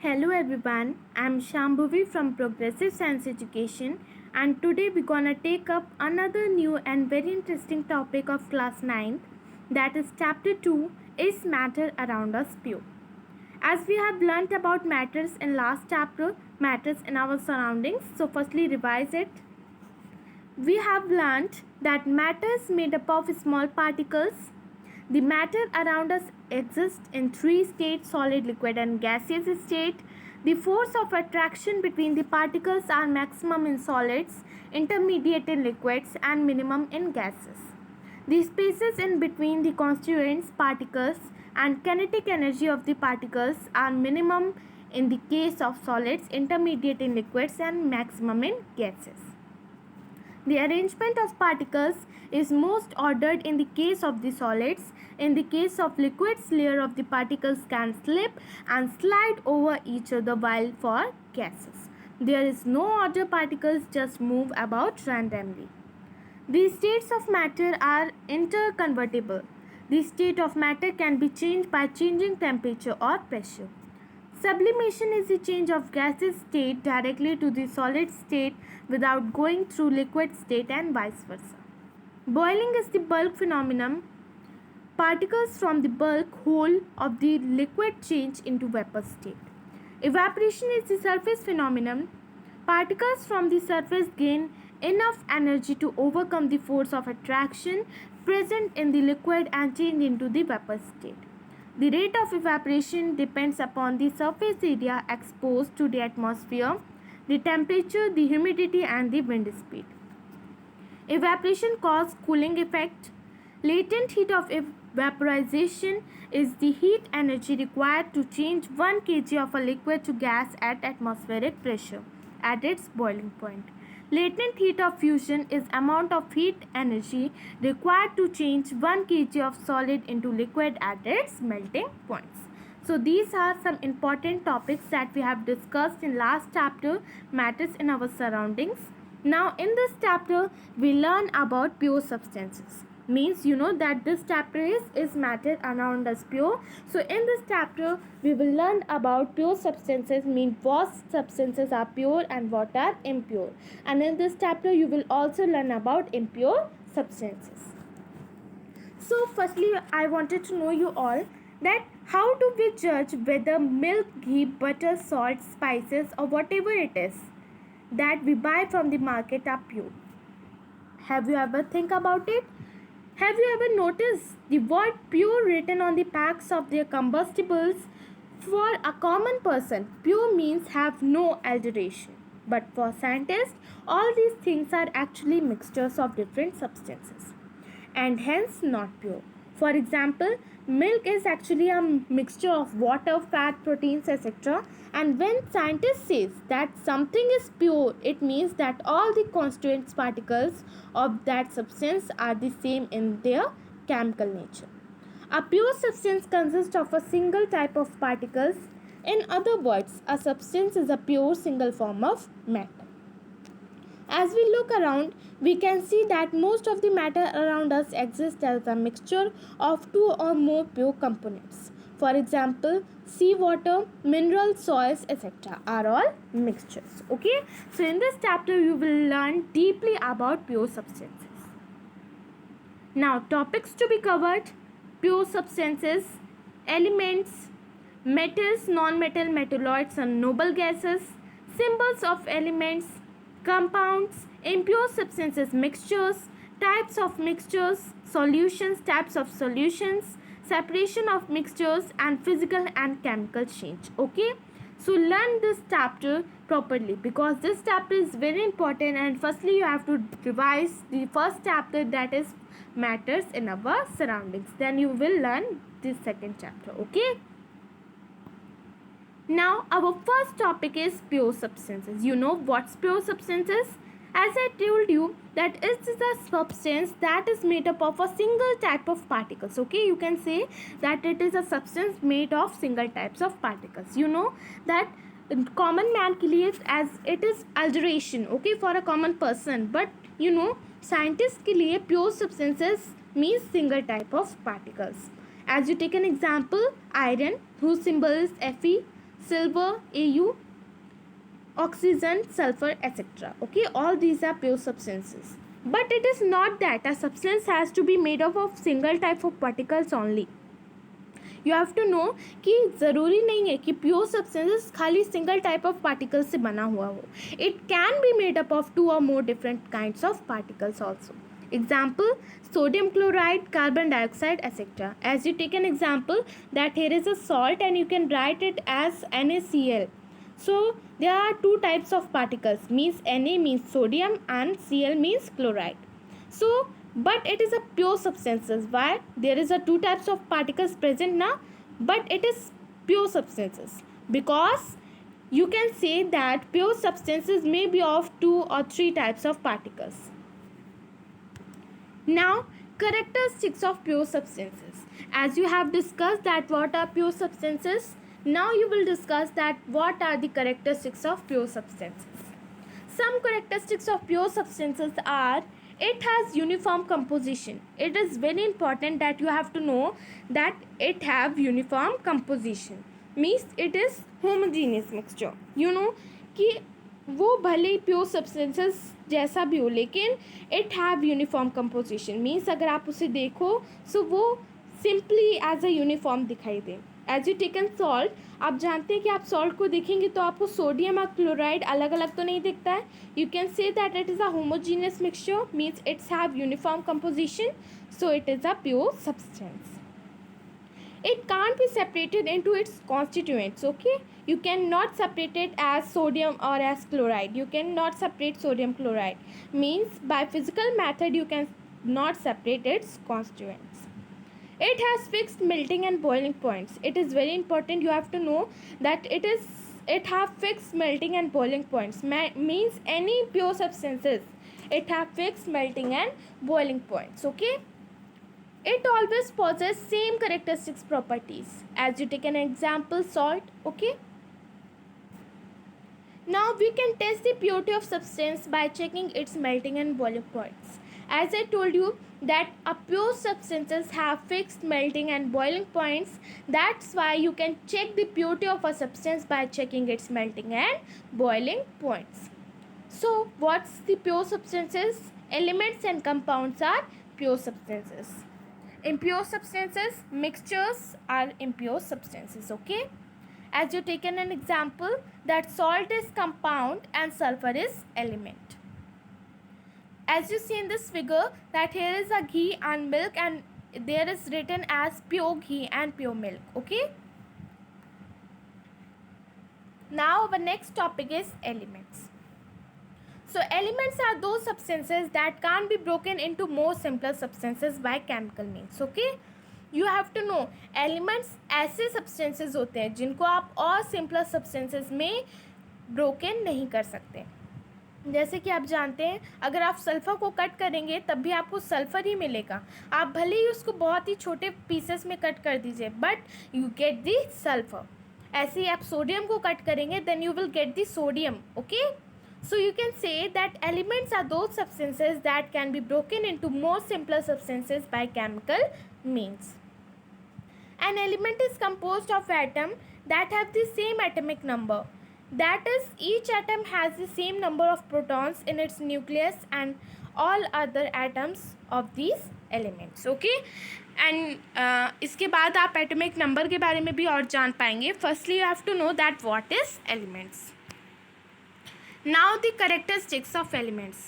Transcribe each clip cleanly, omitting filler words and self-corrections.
Hello everyone, I'm Shambhavi from Progressive Science Education, and today we're gonna take up another new and very interesting topic of class 9, that is chapter 2, Is Matter Around Us Pure? As we have learnt about matters in last chapter, matters in our surroundings, so firstly revise it. We have learnt that matter is made up of small particles. The matter around us exists in three states: solid, liquid, and gaseous state. The force of attraction between the particles are maximum in solids, intermediate in liquids, and minimum in gases. The spaces in between the constituents particles and kinetic energy of the particles are minimum in the case of solids, intermediate in liquids, and maximum in gases. The arrangement of particles is most ordered in the case of the solids. In the case of liquids, layer of the particles can slip and slide over each other, while for gases, there is no order, particles just move about randomly. The states of matter are interconvertible. The state of matter can be changed by changing temperature or pressure. Sublimation is the change of gaseous state directly to the solid state without going through liquid state and vice versa. Boiling is the bulk phenomenon. Particles from the bulk whole of the liquid change into vapor state. Evaporation is the surface phenomenon. Particles from the surface gain enough energy to overcome the force of attraction present in the liquid and change into the vapor state. The rate of evaporation depends upon the surface area exposed to the atmosphere, the temperature, the humidity, and the wind speed. Evaporation causes cooling effect. Latent heat of vaporization is the heat energy required to change 1 kg of a liquid to gas at atmospheric pressure at its boiling point. Latent heat of fusion is amount of heat energy required to change 1 kg of solid into liquid at its melting points. So these are some important topics that we have discussed in last chapter, matters in our surroundings. Now in this chapter we learn about pure substances. Means you know that this chapter is matter around us pure. So in this chapter we will learn about pure substances, mean what substances are pure and what are impure. And in this chapter you will also learn about impure substances. So firstly I wanted to know you all that how do we judge whether milk, ghee, butter, salt, spices or whatever it is that we buy from the market are pure. Have you ever think about it? Have you ever noticed the word pure written on the packs of their combustibles? For a common person, pure means have no alteration. But for scientists, all these things are actually mixtures of different substances and hence not pure. For example, milk is actually a mixture of water, fat, proteins, etc. And when scientists says that something is pure, it means that all the constituent particles of that substance are the same in their chemical nature. A pure substance consists of a single type of particles. In other words, a substance is a pure single form of matter. As we look around, we can see that most of the matter around us exists as a mixture of two or more pure components. For example, seawater, mineral soils, etc. are all mixtures. Okay? So in this chapter, you will learn deeply about pure substances. Now, topics to be covered: pure substances, elements, metals, non-metal, metalloids and noble gases, symbols of elements, compounds, impure substances, mixtures, types of mixtures, solutions, types of solutions, separation of mixtures, and physical and chemical change. Okay, so learn this chapter properly because this chapter is very important, and firstly you have to revise the first chapter, that is matters in our surroundings, then you will learn this second chapter. Okay, now our first topic is pure substances. You know what's pure substances? As I told you that it is a substance that is made up of a single type of particles. Okay, you can say that it is a substance made of single types of particles. You know that common man के लिए as it is alteration, okay, for a common person, but you know scientists के लिए pure substances means single type of particles. As you take an example, iron, whose symbol is Fe, silver, Au, oxygen, sulfur, etc. Okay, all these are pure substances. But it is not that a substance has to be made up of single type of particles only. You have to know कि ज़रूरी नहीं है कि pure substances खाली single type of particles से बना हुआ हो. It can be made up of 2 or more different kinds of particles also. Example, sodium chloride, carbon dioxide, etc. As you take an example that here is a salt and you can write it as NaCl. So there are two types of particles, means Na means sodium and Cl means chloride. So but it is a pure substances. Why? There is a two types of particles present now, but it is pure substances because you can say that pure substances may be of 2 or 3 types of particles. Now, characteristics of pure substances. As you have discussed that what are pure substances, now you will discuss that what are the characteristics of pure substances. Some characteristics of pure substances are it has uniform composition. It is very important that you have to know that it have uniform composition. Means it is homogeneous mixture. You know कि वो भले ही pure substances जैसा भी हो लेकिन it have uniform composition. Means अगर आप उसे देखो सो वो सिंपली एज अ यूनिफॉर्म दिखाई दे. एज यू टेकन सॉल्ट, आप जानते हैं कि आप सॉल्ट को देखेंगे तो आपको सोडियम और क्लोराइड अलग अलग तो नहीं दिखता है. You can say that it is a homogeneous mixture. Means it's have uniform composition, so it is a pure substance. It can't be separated into its constituents. Okay, you cannot separate it as sodium or as chloride. You cannot separate sodium chloride. Means by physical method you can not separate its constituents. It has fixed melting and boiling points. It is very important. You have to know that it have fixed melting and boiling points. Means any pure substances, it have fixed melting and boiling points. Okay, it always possesses same characteristics properties. As you take an example, salt. Okay, now we can test the purity of substance by checking its melting and boiling points. As I told you that a pure substances have fixed melting and boiling points. That's why you can check the purity of a substance by checking its melting and boiling points. So what's the pure substances? Elements and compounds are pure substances. Impure substances, mixtures are impure substances. Okay, as you taken an example that salt is compound and sulfur is element. As you see in this figure that here is a ghee and milk and there is written as pure ghee and pure milk. Okay, now our next topic is elements. So elements are those substances that can't be broken into more simpler substances by chemical means. Okay, you have to know elements ऐसे substances होते हैं जिनको आप और simpler substances में broken नहीं कर सकते. जैसे कि आप जानते हैं अगर आप सल्फ़र को कट करेंगे तब भी आपको सल्फ़र ही मिलेगा. आप भले ही उसको बहुत ही छोटे पीसेस में कट कर दीजिए but you get the sulphur. ऐसे ही आप सोडियम को कट करेंगे then you will get the sodium. Okay, so you can say that elements are those substances that can be broken into more simpler substances by chemical means. An element is composed of atoms that have the same atomic number. That is, each atom has the same number of protons in its nucleus and all other atoms of these elements. Okay, and इसके बाद आप atomic number के बारे में भी और जान पाएंगे. Firstly, you have to know that what is elements. Now the characteristics of elements.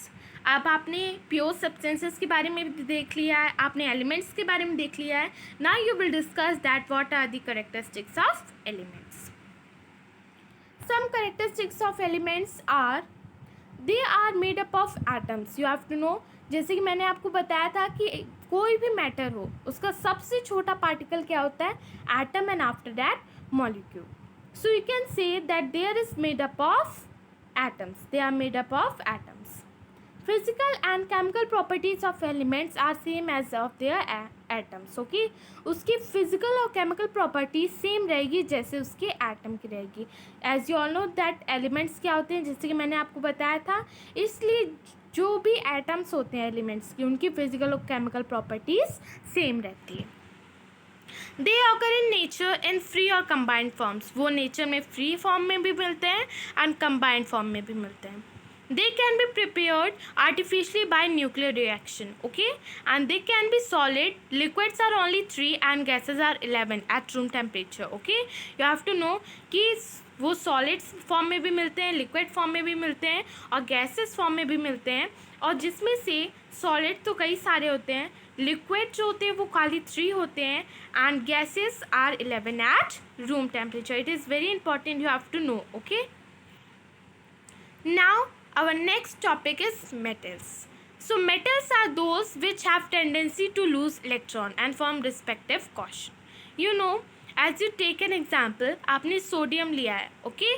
अब आपने प्योर सब्सटेंसेस के बारे में भी देख लिया है, आपने एलिमेंट्स के बारे में देख लिया है. Now you will discuss that what are the characteristics of elements. Some characteristics of elements are they are made up of atoms. You have to know, जैसे कि मैंने आपको बताया था कि कोई भी मैटर हो उसका सबसे छोटा पार्टिकल क्या होता है? Atom, and after that molecule. So you can say that there is made up of atoms. They are made up of atoms. Physical and chemical properties of elements are same as of their atoms. Okay, उसकी physical और chemical properties same रहेगी जैसे उसके atom की रहेगी. As you all know that elements क्या होते हैं, जैसे कि मैंने आपको बताया था, इसलिए जो भी atoms होते हैं elements की उनकी physical और chemical properties same रहती है. They occur in nature in free और कंबाइंड फॉर्म्स, वो नेचर में फ्री फॉर्म में भी मिलते हैं एंड कंबाइंड फॉर्म में भी मिलते हैं. They can be prepared artificially by nuclear reaction, okay, and they can be solid. Liquids are only 3 and gases are 11 at room temperature, okay. You have to know कि वो solids form में भी मिलते हैं, लिक्विड फॉर्म में भी मिलते हैं और गैसेस फॉर्म में भी मिलते हैं. और जिसमें से सॉलिड तो कई सारे होते हैं, लिक्विड जो होते हैं वो खाली 3 होते हैं and gases are 11 at room temperature. It is very important, you have to know, okay. Now our next topic is metals. So metals are those which have tendency to lose electron and form respective quotient. You know, as you take an example, आपने sodium लिया है, okay.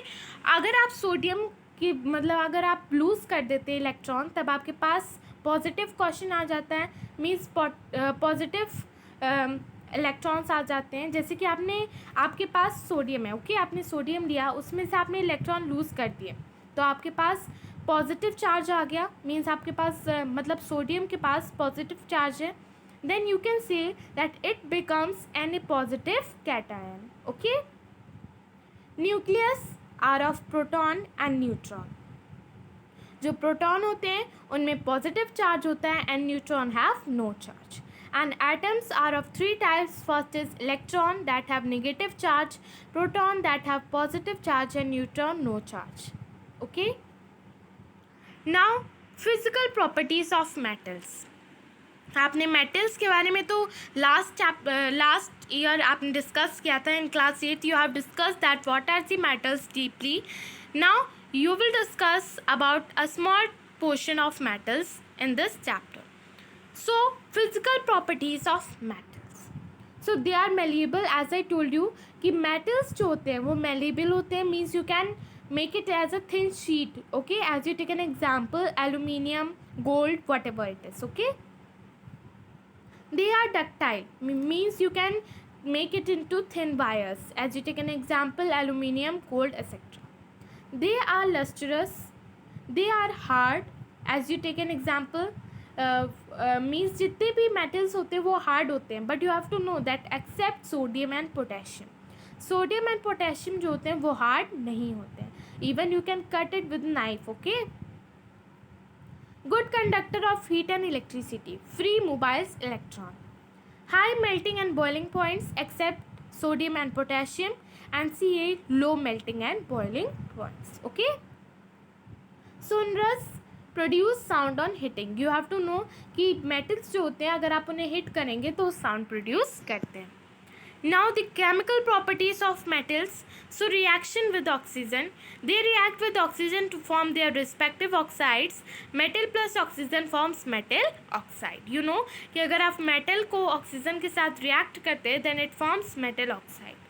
अगर आप sodium की मतलब अगर आप loose कर देते हैं इलेक्ट्रॉन, तब आपके पास पॉजिटिव क्वेश्चन आ जाता है, मीन्स पॉजिटिव इलेक्ट्रॉन्स आ जाते हैं. जैसे कि आपके पास सोडियम है, ओके. आपने सोडियम लिया, उसमें से आपने इलेक्ट्रॉन लूज कर दिए, तो आपके पास पॉजिटिव चार्ज आ गया, मीन्स आपके पास मतलब सोडियम के पास पॉजिटिव चार्ज है. Then you can say that it becomes an positive cation, okay. Nucleus are of proton and neutron. जो प्रोटॉन होते हैं उनमें पॉजिटिव चार्ज होता है and neutron have no charge. And atoms are of 3 types. First is electron that have negative charge, proton that have positive charge and neutron no charge, okay. Now physical properties of metals. आपने metals के बारे में तो last year आपने discuss किया था in class 8. You have discussed that what are the metals deeply. Now you will discuss about a small portion of metals in this chapter. So physical properties of metals. So they are malleable, as I told you कि metals जो होते हैं वो malleable होते हैं, means you can make it as a thin sheet, okay. As you take an example, aluminium, gold, whatever it is, okay. They are ductile, means you can make it into thin wires. As you take an example, aluminium, gold, etc. They are lustrous, they are hard. As you take an example, means जितने भी metals होते हैं वो hard होते हैं, but you have to know that except sodium and potassium. Sodium and potassium जो होते हैं वो हार्ड नहीं होते हैं, even you can cut it with knife, okay. Good conductor of heat and electricity, free mobiles electron. High melting and boiling points except sodium and potassium and C8 low melting and boiling points, okay. Sonorous produce sound on hitting. You have to know कि metals जो होते हैं अगर आप उन्हें hit करेंगे तो sound produce करते हैं. Now the chemical properties of metals. So reaction with oxygen. They react with oxygen to form their respective oxides. Metal plus oxygen forms metal oxide. You know कि अगर आप metal को oxygen के साथ react करते हैं then it forms metal oxide.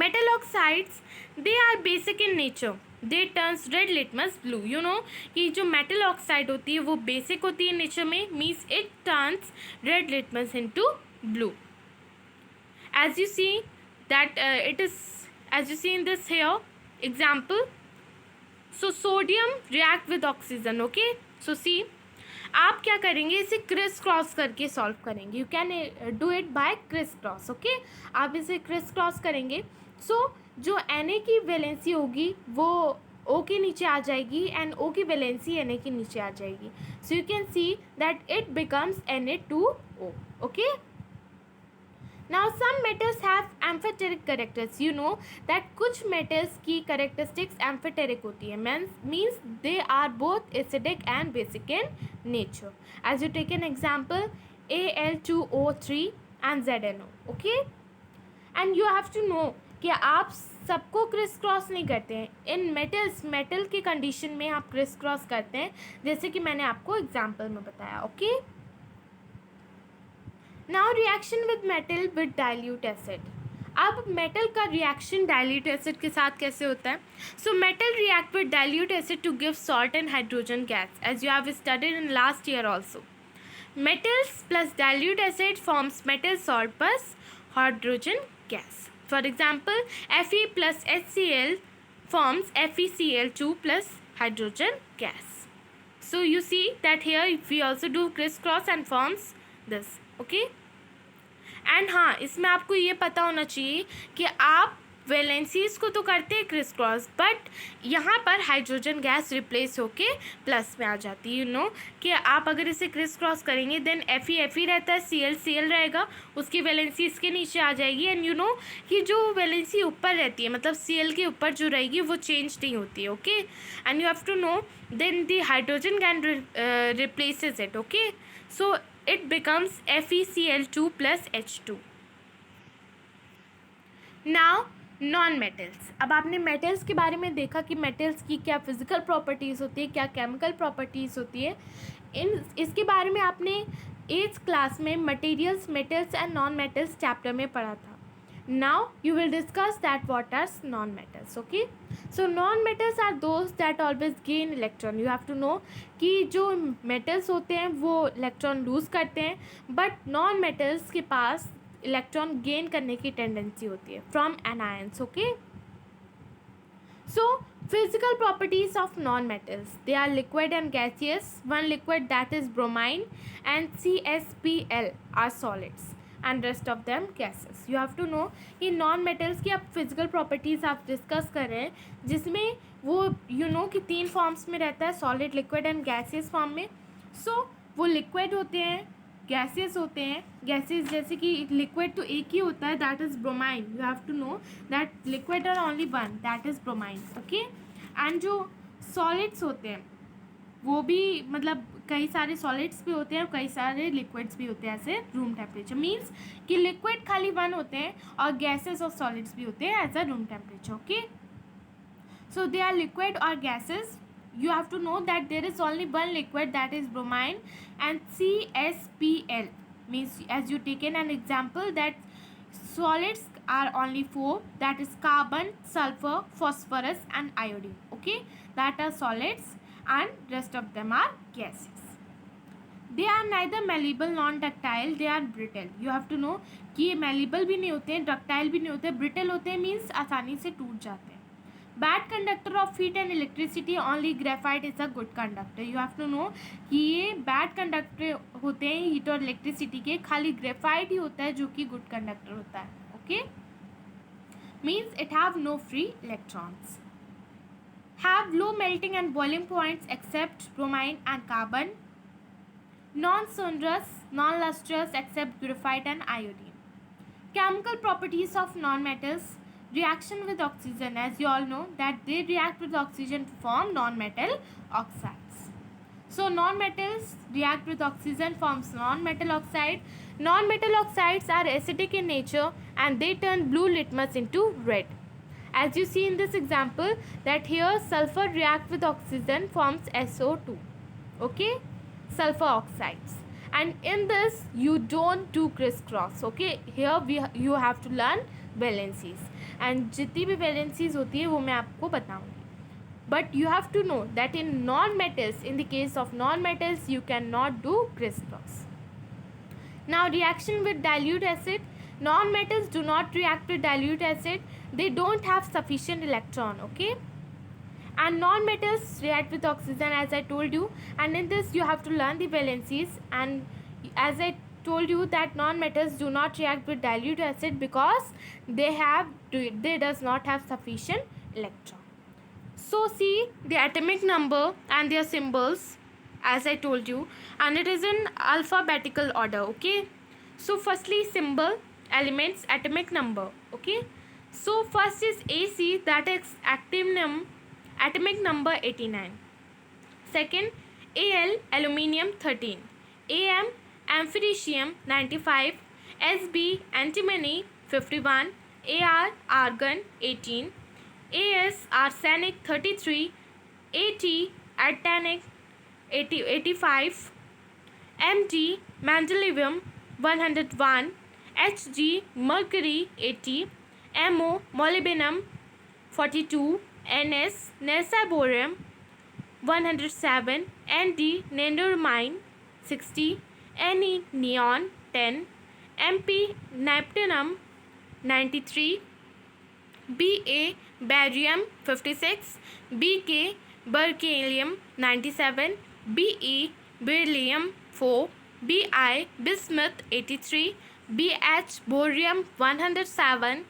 Metal oxides, they are basic in nature. They turns red litmus blue. You know कि जो metal oxide होती है वो basic होती है nature में, means it turns red litmus into blue. As you see that it is, as you see in this here example. So sodium react with oxygen, okay. So see, आप क्या करेंगे, इसे क्रिस क्रॉस करके solve करेंगे. You can do it by criss cross, okay. आप इसे criss cross करेंगे, सो जो Na की वैलेंसी होगी वो O के नीचे आ जाएगी एंड O की वैलेंसी Na के नीचे आ जाएगी. सो you can see that it becomes Na2O, okay. Now some metals have amphoteric characters. You know that कुछ metals की characteristics amphoteric होती है, means they are both acidic and basic in nature. As you take an example, Al2O3 and ZNO, okay. And you have to know कि आप सबको criss cross नहीं करते हैं. इन मेटल की कंडीशन में आप क्रिस क्रॉस करते हैं, जैसे कि मैंने आपको एग्जाम्पल में बताया, okay. Now reaction with metal with dilute acid. अब मेटल का रिएक्शन डाइल्यूट एसिड के साथ कैसे होता है. So metal react with dilute acid to give salt and hydrogen gas, as you have studied in last year also. Metals plus dilute acid forms metal salt plus hydrogen gas. For example, Fe plus HCl forms FeCl2 plus hydrogen gas. So you see that here we also do crisscross and forms this, okay. And हाँ, इसमें आपको ये पता होना चाहिए कि आप valencies को तो करते हैं क्रिस क्रॉस, बट यहाँ पर हाइड्रोजन गैस रिप्लेस होके प्लस में आ जाती है। कि आप अगर इसे क्रिस क्रॉस करेंगे देन एफ ई रहता है, सी एल रहेगा, उसकी वैलेंसी इसके नीचे आ जाएगी। एंड कि जो वैलेंसी ऊपर रहती है, मतलब सी एल के ऊपर जो रहेगी वो चेंज नहीं होती है। Okay, and you have to know then the hydrogen gain replaces it. Okay, so it becomes FeCl2 plus H2. Now non metals. अब आपने मेटल्स के बारे में देखा कि मेटल्स की क्या फिजिकल प्रॉपर्टीज़ होती है, क्या केमिकल प्रॉपर्टीज़ होती है। इसके बारे में आपने 8th क्लास में materials, metals and non metals chapter में पढ़ा था। Now you will discuss that what are non-metals. Okay, so non-metals are those that always gain electron. You have to know कि जो metals होते हैं वो electron lose करते हैं, but non-metals के पास electron gain करने की tendency होती है from anions. Okay, so physical properties of non-metals, they are liquid and gaseous. One liquid that is bromine and CsPl are solids and rest of them gases. You have to know कि non metals की आप physical properties आप discuss कर रहे हैं, जिसमें वो कि 3 फॉर्म्स में रहता है, solid, liquid and gaseous form में। सो वो लिक्विड होते हैं, गैसियस होते हैं। गैसेस जैसे कि लिक्विड तो एक ही होता है, that is bromine. You have to know that liquid are only one, that is bromine. Okay, and जो सॉलिड्स होते हैं वो भी मतलब कई सारे सॉलिड्स भी होते हैं और कई सारे लिक्विड्स भी होते हैं ऐसे रूम टेम्परेचर। मीन्स कि लिक्विड खाली 1 होते हैं और गैसेस और सॉलिड्स भी होते हैं as a room temperature. Okay, so they are liquid और gases. You have to know that there is only one liquid, that is bromine, and CsPl means, as you taken an example, that solids are only 4, that is carbon, sulfur, phosphorus and iodine. Okay, that are solids and rest of them are gases. They are neither malleable non ductile, they are brittle. You have to know कि ये malleable भी नहीं होते हैं, ductile भी नहीं होते, brittle होते हैं, means आसानी से टूट जाते हैं। Bad conductor of heat and electricity, only graphite is a good conductor. You have to know कि ये bad conductor होते हैं heat और electricity के, खाली graphite ही होता है जो कि good conductor होता है। Okay, means it have no free electrons. Have low melting and boiling points except bromine and carbon. Non-sonorous, non-lustrous except graphite and iodine. Chemical properties of non-metals. Reaction with oxygen, as you all know that they react with oxygen to form non-metal oxides. So non-metals react with oxygen, forms non-metal oxide. Non-metal oxides are acidic in nature and they turn blue litmus into red. As you see in this example that here sulfur react with oxygen, forms SO2. Okay, sulfur oxides. And in this you don't do crisscross. Okay, here you have to learn valencies and जितनी भी valencies होती है वो मैं आपको बताऊंगी, but you have to know that in non metals, in the case of non metals you can not do criss-cross. Now reaction with dilute acid. Non metals do not react with dilute acid, they don't have sufficient electron. Okay, and non-metals react with oxygen, as I told you, and in this you have to learn the valencies. And as I told you that non-metals do not react with dilute acid because they does not have sufficient electron. So see the atomic number and their symbols, as I told you, and it is in alphabetical order. Okay, so firstly symbol, elements, atomic number. Okay, so first is AC, that is actinium, atomic number 89. Second, Al, aluminium 13. Am, amphitritium 95. Sb, antimony 51. Ar, argon 18. As, arsenic 33. At, artanic 85. Mg, mendelevium 101. Hg, mercury 80. Mo, molybdenum 42. Ns, nesiborium 107. Nd, neodymium 60. Ne, neon 10. Mp, neptunum 93. Ba, barium 56. Bk, berkelium 97. Be, beryllium 4. Bi, bismuth 83. BH borium 107,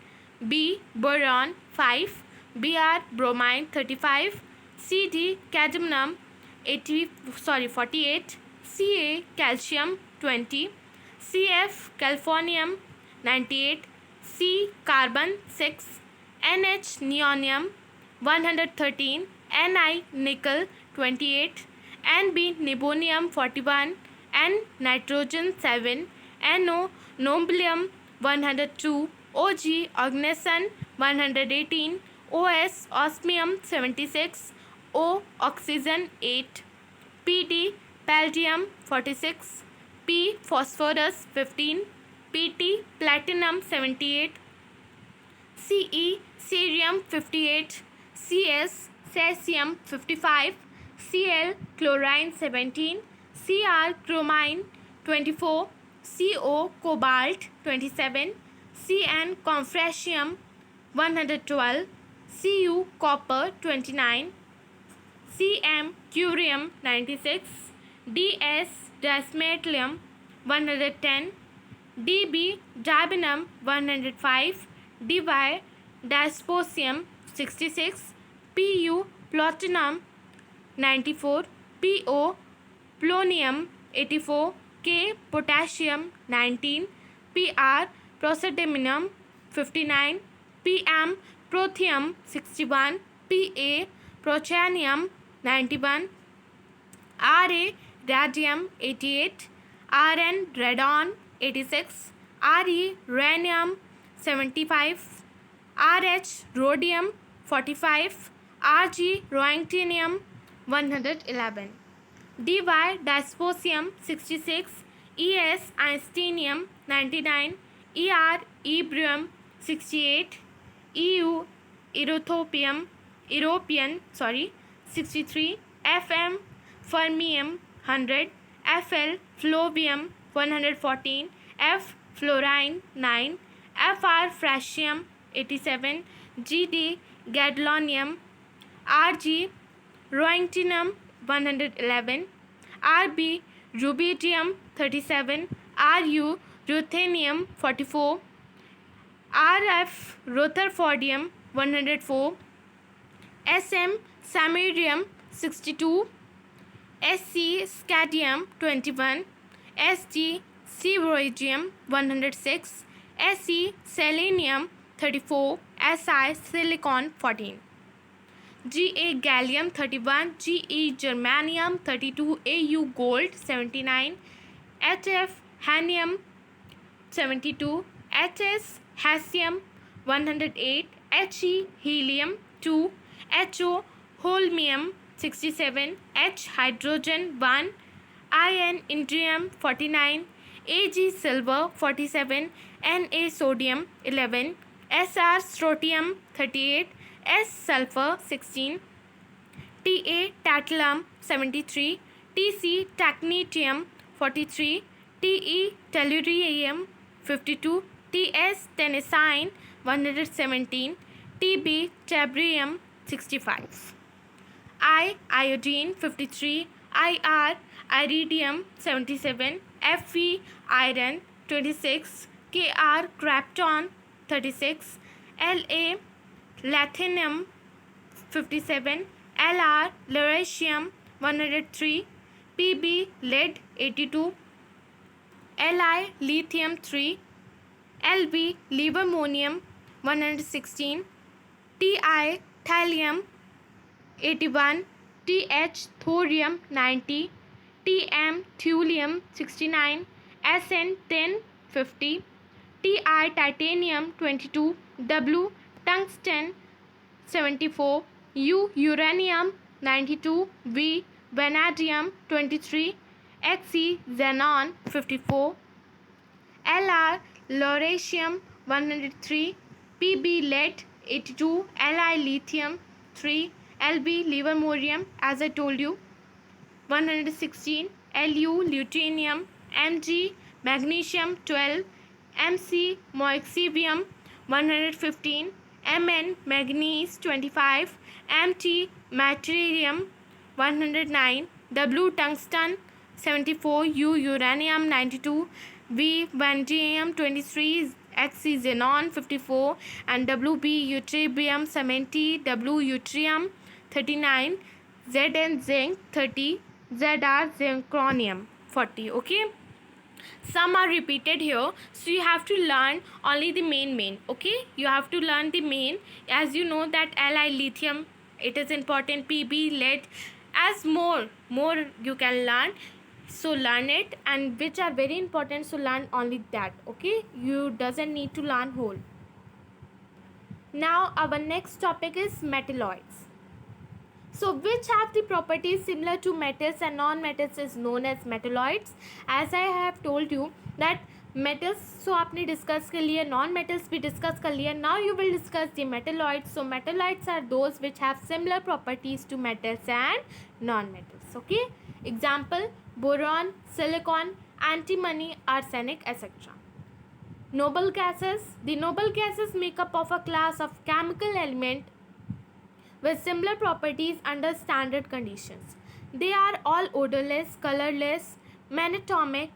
B boron 5, Br bromine 35, CD cadmium 48, Ca calcium 20, Cf californium 98, C carbon 6, NH neonium 113, Ni nickel 28, Nb nibonium 41, N nitrogen 7, No nobelium 102, Og oganesson 118, Os osmium 76, O oxygen 8, Pd palladium 46, P phosphorus 15, Pt platinum 78, Ce cerium 58, Cs cesium 55, Cl chlorine 17, Cr chromine 24, Co cobalt 27, Cn confratium 112, Cu copper 29, Cm curium 96, Ds dysmetallium 110, Db dibinum 105, Dy dysprosium 66, Pu platinum 94, Po polonium 84, K potassium 19, Pr praseodymium 59, Pm protium 61, Pa prochanium 91, Ra radium 88, Rn radon 86, Re rhenium 75, Rh rhodium 45, Rg ruthenium 111, Dy dysprosium 66, Es einsteinium 99, Er ebrium 68, Eu europian 63, Fm fermium 100, Fl fluvium 114, F fluorine 9, Fr francium 87, Gd gadolinium, Rg ruthenium 111, Rb rubidium 37, Ru ruthenium 44, Rf rutherfordium 104, Sm samarium 62, Sc scandium 21, Sg ceroidium 106, Se selenium 34, Si silicon 14, Ga gallium 31, Ge germanium 32, Au gold 79, Hf hanium 72, Hs hassium 108, He helium 2, Ho holmium 67, H hydrogen 1, In indium 49, Ag silver 47, Na sodium 11, Sr strontium 38, S sulfur 16, Ta tantalum 73, Tc technetium 43, Te tellurium 52, Ts tennessine 117, Tb terbium 65, I iodine 53, Ir iridium 77, Fe iron 26, Kr krypton 36, La lanthanum 57, Lr lutetium 103, Pb lead 82, Li lithium 3, Lb livermonium 116, Ti thallium 81, Th thorium 90, Tm thulium 69, Sn 10 50, Ti titanium 22, W tungsten 74, U uranium 92, V vanadium 23, Xe xenon 54, Lr lutetium 103, Pb lead 82, Li lithium 3, Lb livermorium as I told you 116, Lu lutetium, Mg magnesium 12, Mc moixibium 115, Mn manganese 25, Mt matririum 109, W tungsten 74, U uranium 92, V vanadium 23, Xc xenon 54, and Wb ytterbium 70, W yttrium 39, Zn zinc 30, Zr zirconium 40. Okay, some are repeated here, so you have to learn only the main. Okay, you have to learn the main. As you know that Li lithium, it is important. Pb lead, as more you can learn, so learn it, and which are very important, so learn only that. Okay, you doesn't need to learn whole. Now our next topic is metalloids. So which have the properties similar to metals and non-metals is known as metalloids. As I have told you that metals, so आपने discuss कर लिया, non-metals भी discuss कर लिया. Now you will discuss the metalloids. So metalloids are those which have similar properties to metals and non-metals. Okay. Example: boron, silicon, antimony, arsenic, etc. Noble gases. The noble gases make up of a class of chemical element with similar properties under standard conditions. They are all odorless, colorless, monatomic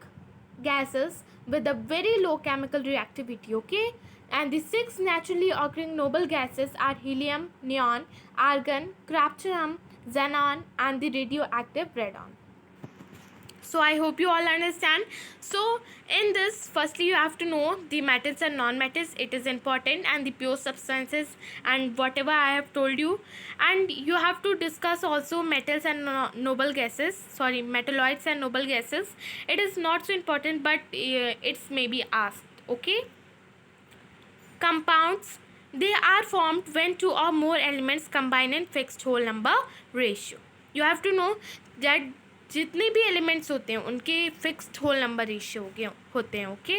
gases with a very low chemical reactivity. Okay, and the 6 naturally occurring noble gases are helium, neon, argon, krypton, xenon, and the radioactive radon. So I hope you all understand. So in this, firstly you have to know the metals and non-metals, it is important, and the pure substances and whatever I have told you. And you have to discuss also metals and noble gases, sorry, metalloids and noble gases. It is not so important, but it's maybe asked. Okay. Compounds, they are formed when 2 or more elements combine in fixed whole number ratio. You have to know that जितने भी elements होते हैं उनके fixed whole number ratio होते हैं. Okay,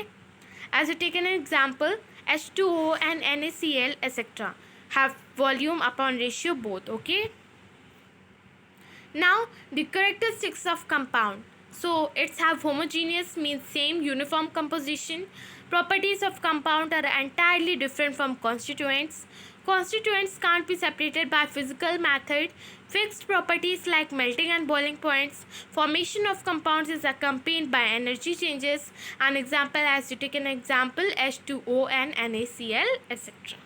as a taken an example, H2O and NaCl etc. have volume upon ratio both. Okay, now the characteristics of compound. So it's have homogeneous, means same uniform composition. Properties of compound are entirely different from constituents. Constituents can't be separated by physical method. Fixed properties like melting and boiling points. Formation of compounds is accompanied by energy changes. An example, as you take an example, H2O and NaCl etc.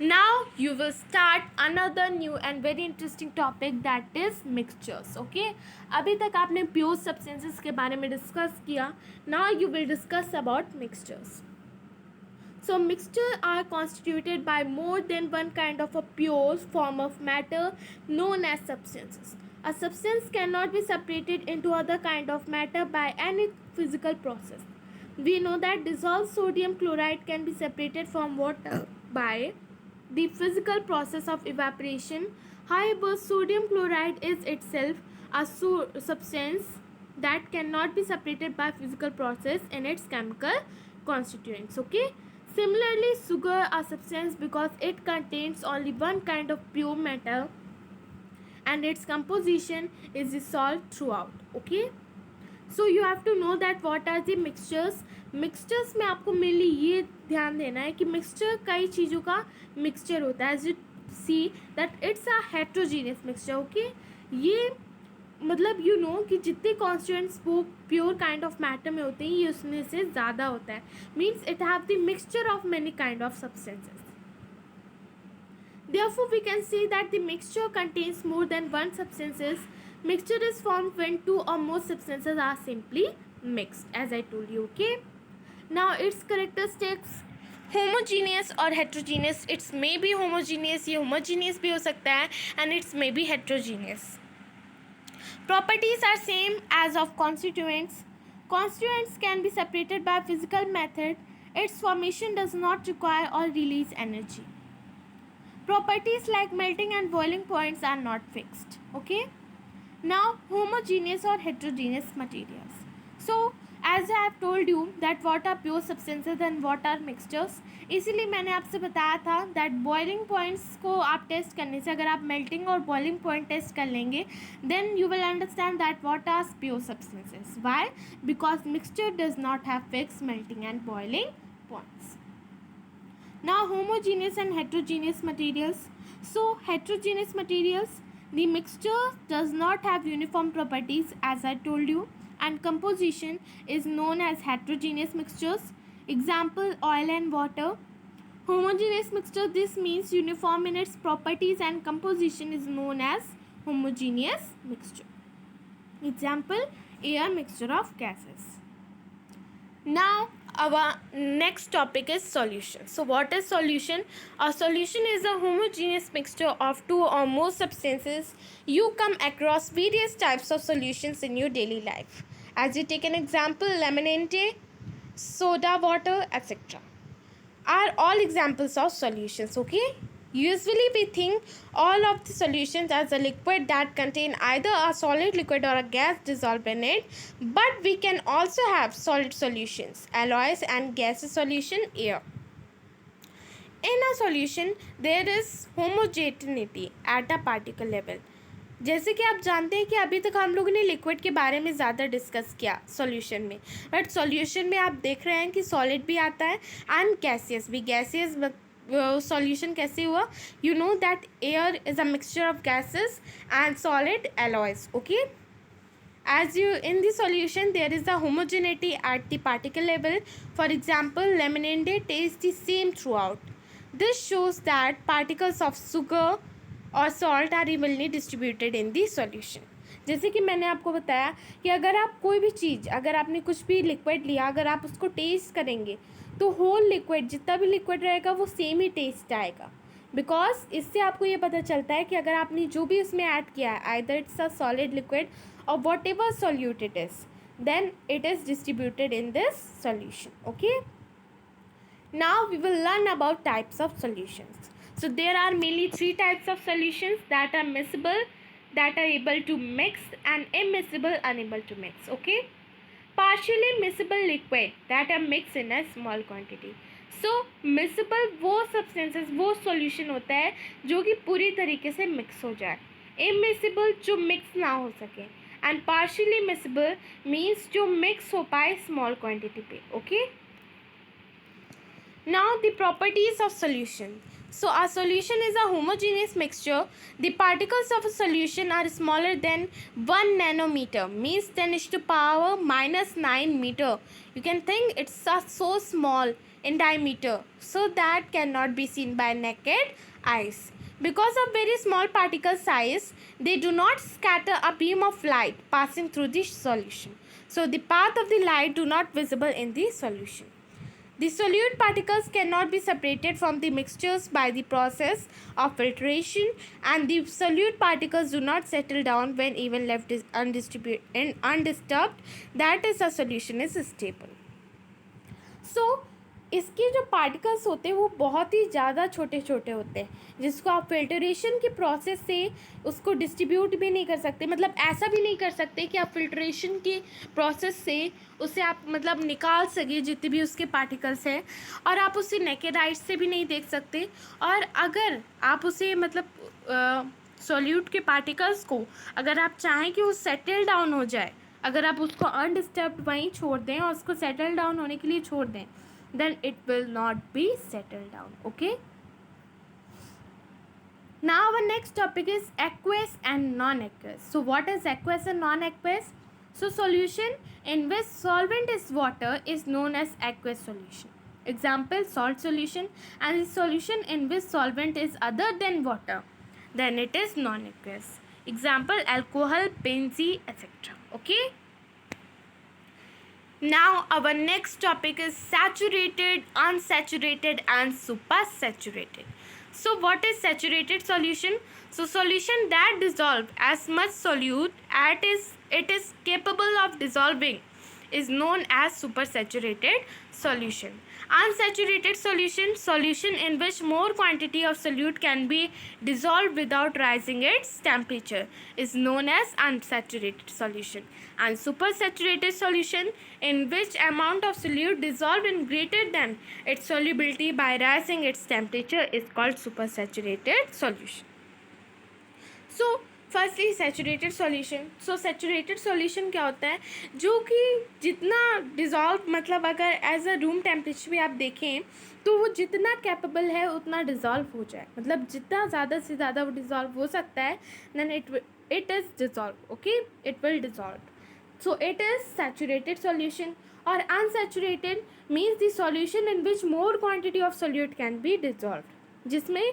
Now you will start another new and very interesting topic, that is mixtures. Okay, अभी तक आपने pure substances के बारे में discuss किया. Now you will discuss about mixtures. So mixtures are constituted by more than one kind of a pure form of matter known as substances. A substance cannot be separated into other kind of matter by any physical process. We know that dissolved sodium chloride can be separated from water by the physical process of evaporation. However, sodium chloride is itself a substance that cannot be separated by physical process in its chemical constituents. Okay. Similarly, sugar a substance because it contains only one kind of pure metal and its composition is dissolved throughout. Okay. So you have to know that what are the mixtures. Mixtures में आपको mainly ये ध्यान देना है कि mixture कई चीज़ों का mixture होता है. As you see that it's a heterogeneous mixture. Okay, ये मतलब you know कि जितने constituents वो pure kind of matter में होते हैं, ये उसमें से ज़्यादा होता है. Means it have the mixture of many kind of substances. Therefore, we can say that the mixture contains more than one substances. Mixture is formed when 2 or more substances are simply mixed, as I told you. Okay. Now its characteristics, homogeneous or heterogeneous. It's may be homogeneous, ये homogeneous भी हो सकता है, and it's may be heterogeneous. Properties are same as of constituents. Constituents can be separated by physical method. Its formation does not require or release energy. Properties like melting and boiling points are not fixed. Okay. Now homogeneous or heterogeneous materials. So as I have told you that what are pure substances and what are mixtures, इसीलिए मैंने आपसे बताया था that boiling points को आप test करने से, अगर आप melting और boiling point टेस्ट कर लेंगे, then you will understand that what are pure substances. Why? Because mixture does not have fixed melting and boiling points. Now homogeneous and heterogeneous materials. So heterogeneous materials, the mixture does not have uniform properties, as I told you, and composition is known as heterogeneous mixtures. Example, oil and water. Homogeneous mixture, this means uniform in its properties, and composition is known as homogeneous mixture. Example, air mixture of gases. Now our next topic is solution. So what is solution? A solution is a homogeneous mixture of two or more substances. You come across various types of solutions in your daily life. As you take an example, lemonade, soda water, etc. are all examples of solutions. Okay, usually we think all of the solutions as a liquid that contain either a solid liquid or a gas dissolved in it, but we can also have solid solutions, alloys, and gaseous solution, air. In a solution there is homogeneity at a particle level. जैसे कि आप जानते हैं कि अभी तक हम लोगों ने लिक्विड के बारे में ज़्यादा डिस्कस किया सॉल्यूशन में, बट सॉल्यूशन में आप देख रहे हैं कि सॉलिड भी आता है एंड गैसियस भी. गैसियस सॉल्यूशन कैसे हुआ? You know that air is a mixture of gases and solid alloys. Okay, as you in the solution there is a homogeneity at the particle level. For example, lemonade tastes the same throughout. This shows that particles of sugar और salt are evenly distributed in the solution. जैसे कि मैंने आपको बताया कि अगर आप कोई भी चीज़, अगर आपने कुछ भी लिक्विड लिया, अगर आप उसको टेस्ट करेंगे तो होल लिक्विड, जितना भी लिक्विड रहेगा वो सेम ही टेस्ट आएगा. बिकॉज इससे आपको ये पता चलता है कि अगर आपने जो भी उसमें ऐड किया है, either it's a solid liquid or whatever solute it is, then it is distributed in this solution. Okay, now we will learn about types of solutions. So there are mainly three types of solutions that are miscible, that are able to mix, and immiscible, unable to mix. Okay, partially miscible liquid that are mixed in a small quantity. So miscible वो substances, वो solution होता है जो कि पूरी तरीके से mix हो जाए. Immiscible जो mix ना हो सके, and partially miscible means जो mix हो पाए small quantity पे. Okay. Now the properties of solution. So a solution is a homogeneous mixture. The particles of a solution are smaller than 1 nanometer, means 10⁻⁻9 meter. You can think it's so small in diameter, so that cannot be seen by naked eyes. Because of very small particle size, they do not scatter a beam of light passing through the solution. So the path of the light do not visible in the solution. The solute particles cannot be separated from the mixtures by the process of filtration, and the solute particles do not settle down when even left undisturbed. That is, a solution is stable. So इसके जो particles होते हैं वो बहुत ही ज़्यादा छोटे छोटे होते हैं, जिसको आप फिल्ट्रेशन की प्रोसेस से उसको डिस्ट्रीब्यूट भी नहीं कर सकते. मतलब ऐसा भी नहीं कर सकते कि आप फिल्ट्रेशन की प्रोसेस से उसे आप मतलब निकाल सके जितने भी उसके पार्टिकल्स हैं, और आप उसे नेकेड आइज से भी नहीं देख सकते. और अगर आप उसे मतलब सॉल्यूट के पार्टिकल्स को अगर आप चाहें कि वो सेटल डाउन हो जाए, अगर आप उसको अनडिस्टर्ब्ड वहीं छोड़ दें और उसको सेटल डाउन होने के लिए छोड़ दें, then it will not be settled down. Okay, now our next topic is aqueous and non-aqueous. So what is aqueous and non-aqueous? So solution in which solvent is water is known as aqueous solution. Example, salt solution. And the solution in which solvent is other than water, then it is non-aqueous. Example, alcohol, benzene, etc. Okay. Now our next topic is saturated, unsaturated, and supersaturated. So what is saturated solution? So solution that dissolve as much solute as it is capable of dissolving is known as supersaturated solution. Unsaturated solution, solution in which more quantity of solute can be dissolved without rising its temperature, is known as unsaturated solution. And supersaturated solution in which amount of solute dissolved in greater than its solubility by rising its temperature is called supersaturated solution. So firstly saturated solution. So saturated solution क्या होता है? जो कि जितना dissolve, मतलब अगर as a room temperature भी आप देखें तो वो जितना कैपेबल है उतना डिज़ोल्व हो जाए, मतलब जितना ज़्यादा से ज़्यादा वो डिज़ोल्व हो सकता है, then it is dissolve. Okay, it will dissolve. So it is saturated solution, or unsaturated means the solution in which more quantity of solute can be dissolved, जिसमें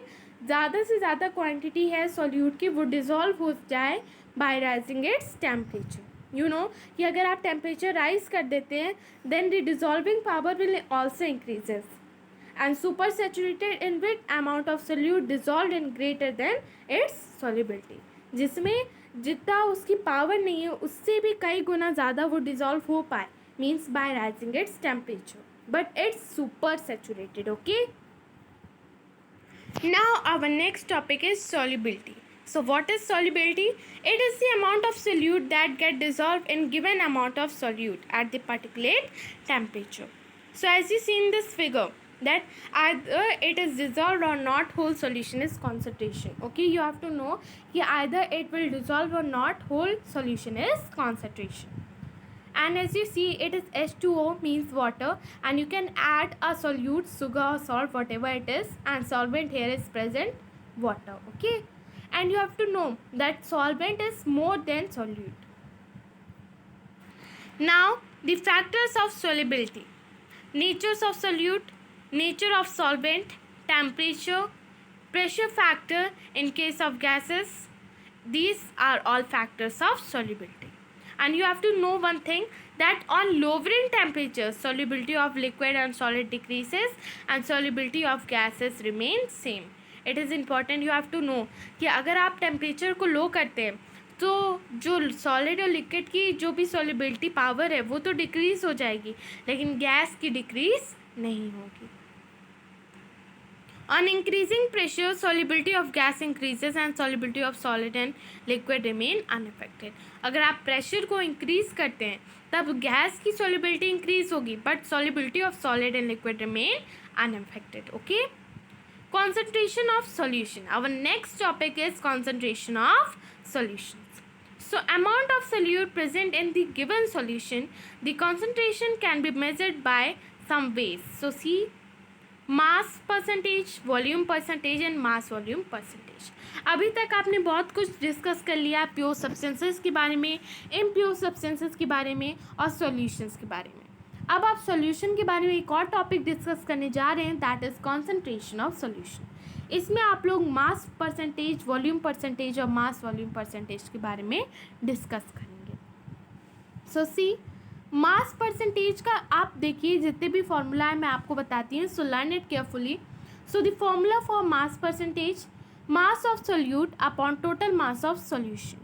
ज़्यादा से ज़्यादा क्वांटिटी है सोल्यूट की वो डिज़ोल्व हो जाए by raising its temperature. You know कि अगर आप टेम्परेचर राइज कर देते हैं then the dissolving power will also increases, and supersaturated in which amount of solute dissolved in greater than its solubility, जिसमें जितना उसकी पावर नहीं है उससे भी कई गुना ज़्यादा वो डिज़ोल्व हो पाए, means by raising its temperature, but it's super saturated. Okay, now our next topic is solubility. So what is solubility? It is the amount of solute that get dissolved in given amount of solute at the particular temperature. So as you see in this figure, that either it is dissolved or not, whole solution is concentration. Okay, you have to know कि either it will dissolve or not, whole solution is concentration. And as you see, it is H2O, means water, and you can add a solute, sugar or salt, whatever it is, and solvent here is present, water. Okay, and you have to know that solvent is more than solute. Now the factors of solubility: natures of solute, nature of solvent, temperature, pressure factor in case of gases. These are all factors of solubility. And you have to know one thing, that on lowering temperature solubility of liquid and solid decreases and solubility of gases remains same. It is important, you have to know कि अगर आप temperature को लो करते हैं तो जो solid और liquid की जो भी सॉल्युबिलिटी पावर है वो तो डिक्रीज हो जाएगी, लेकिन गैस की डिक्रीज नहीं होगी। On increasing pressure, solubility of gas increases and solubility of solid and liquid remain unaffected. अगर आप प्रेशर को इंक्रीज करते हैं तब गैस की solubility इंक्रीज होगी, but solubility of solid and liquid remain unaffected. Okay. Concentration of solution. Our next topic is concentration of solutions. So amount of solute present in the given solution, the concentration can be measured by some ways. So see, mass percentage, volume percentage and mass volume percentage. अभी तक आपने बहुत कुछ discuss कर लिया pure substances के बारे में, इम्प्योर सब्सटेंसेस के बारे में और सॉल्यूशंस के बारे में। अब आप सॉल्यूशन के बारे में एक और टॉपिक डिस्कस करने जा रहे हैं, that is concentration of solution. इसमें आप लोग मास परसेंटेज, वॉल्यूम परसेंटेज और मास वॉल्यूम परसेंटेज के बारे में डिस्कस करेंगे। सो सी, मास परसेंटेज का आप देखिए जितने भी फॉर्मूला है मैं आपको बताती हूँ, so learn it carefully. So the formula for mass percentage, mass of solute upon total mass of solution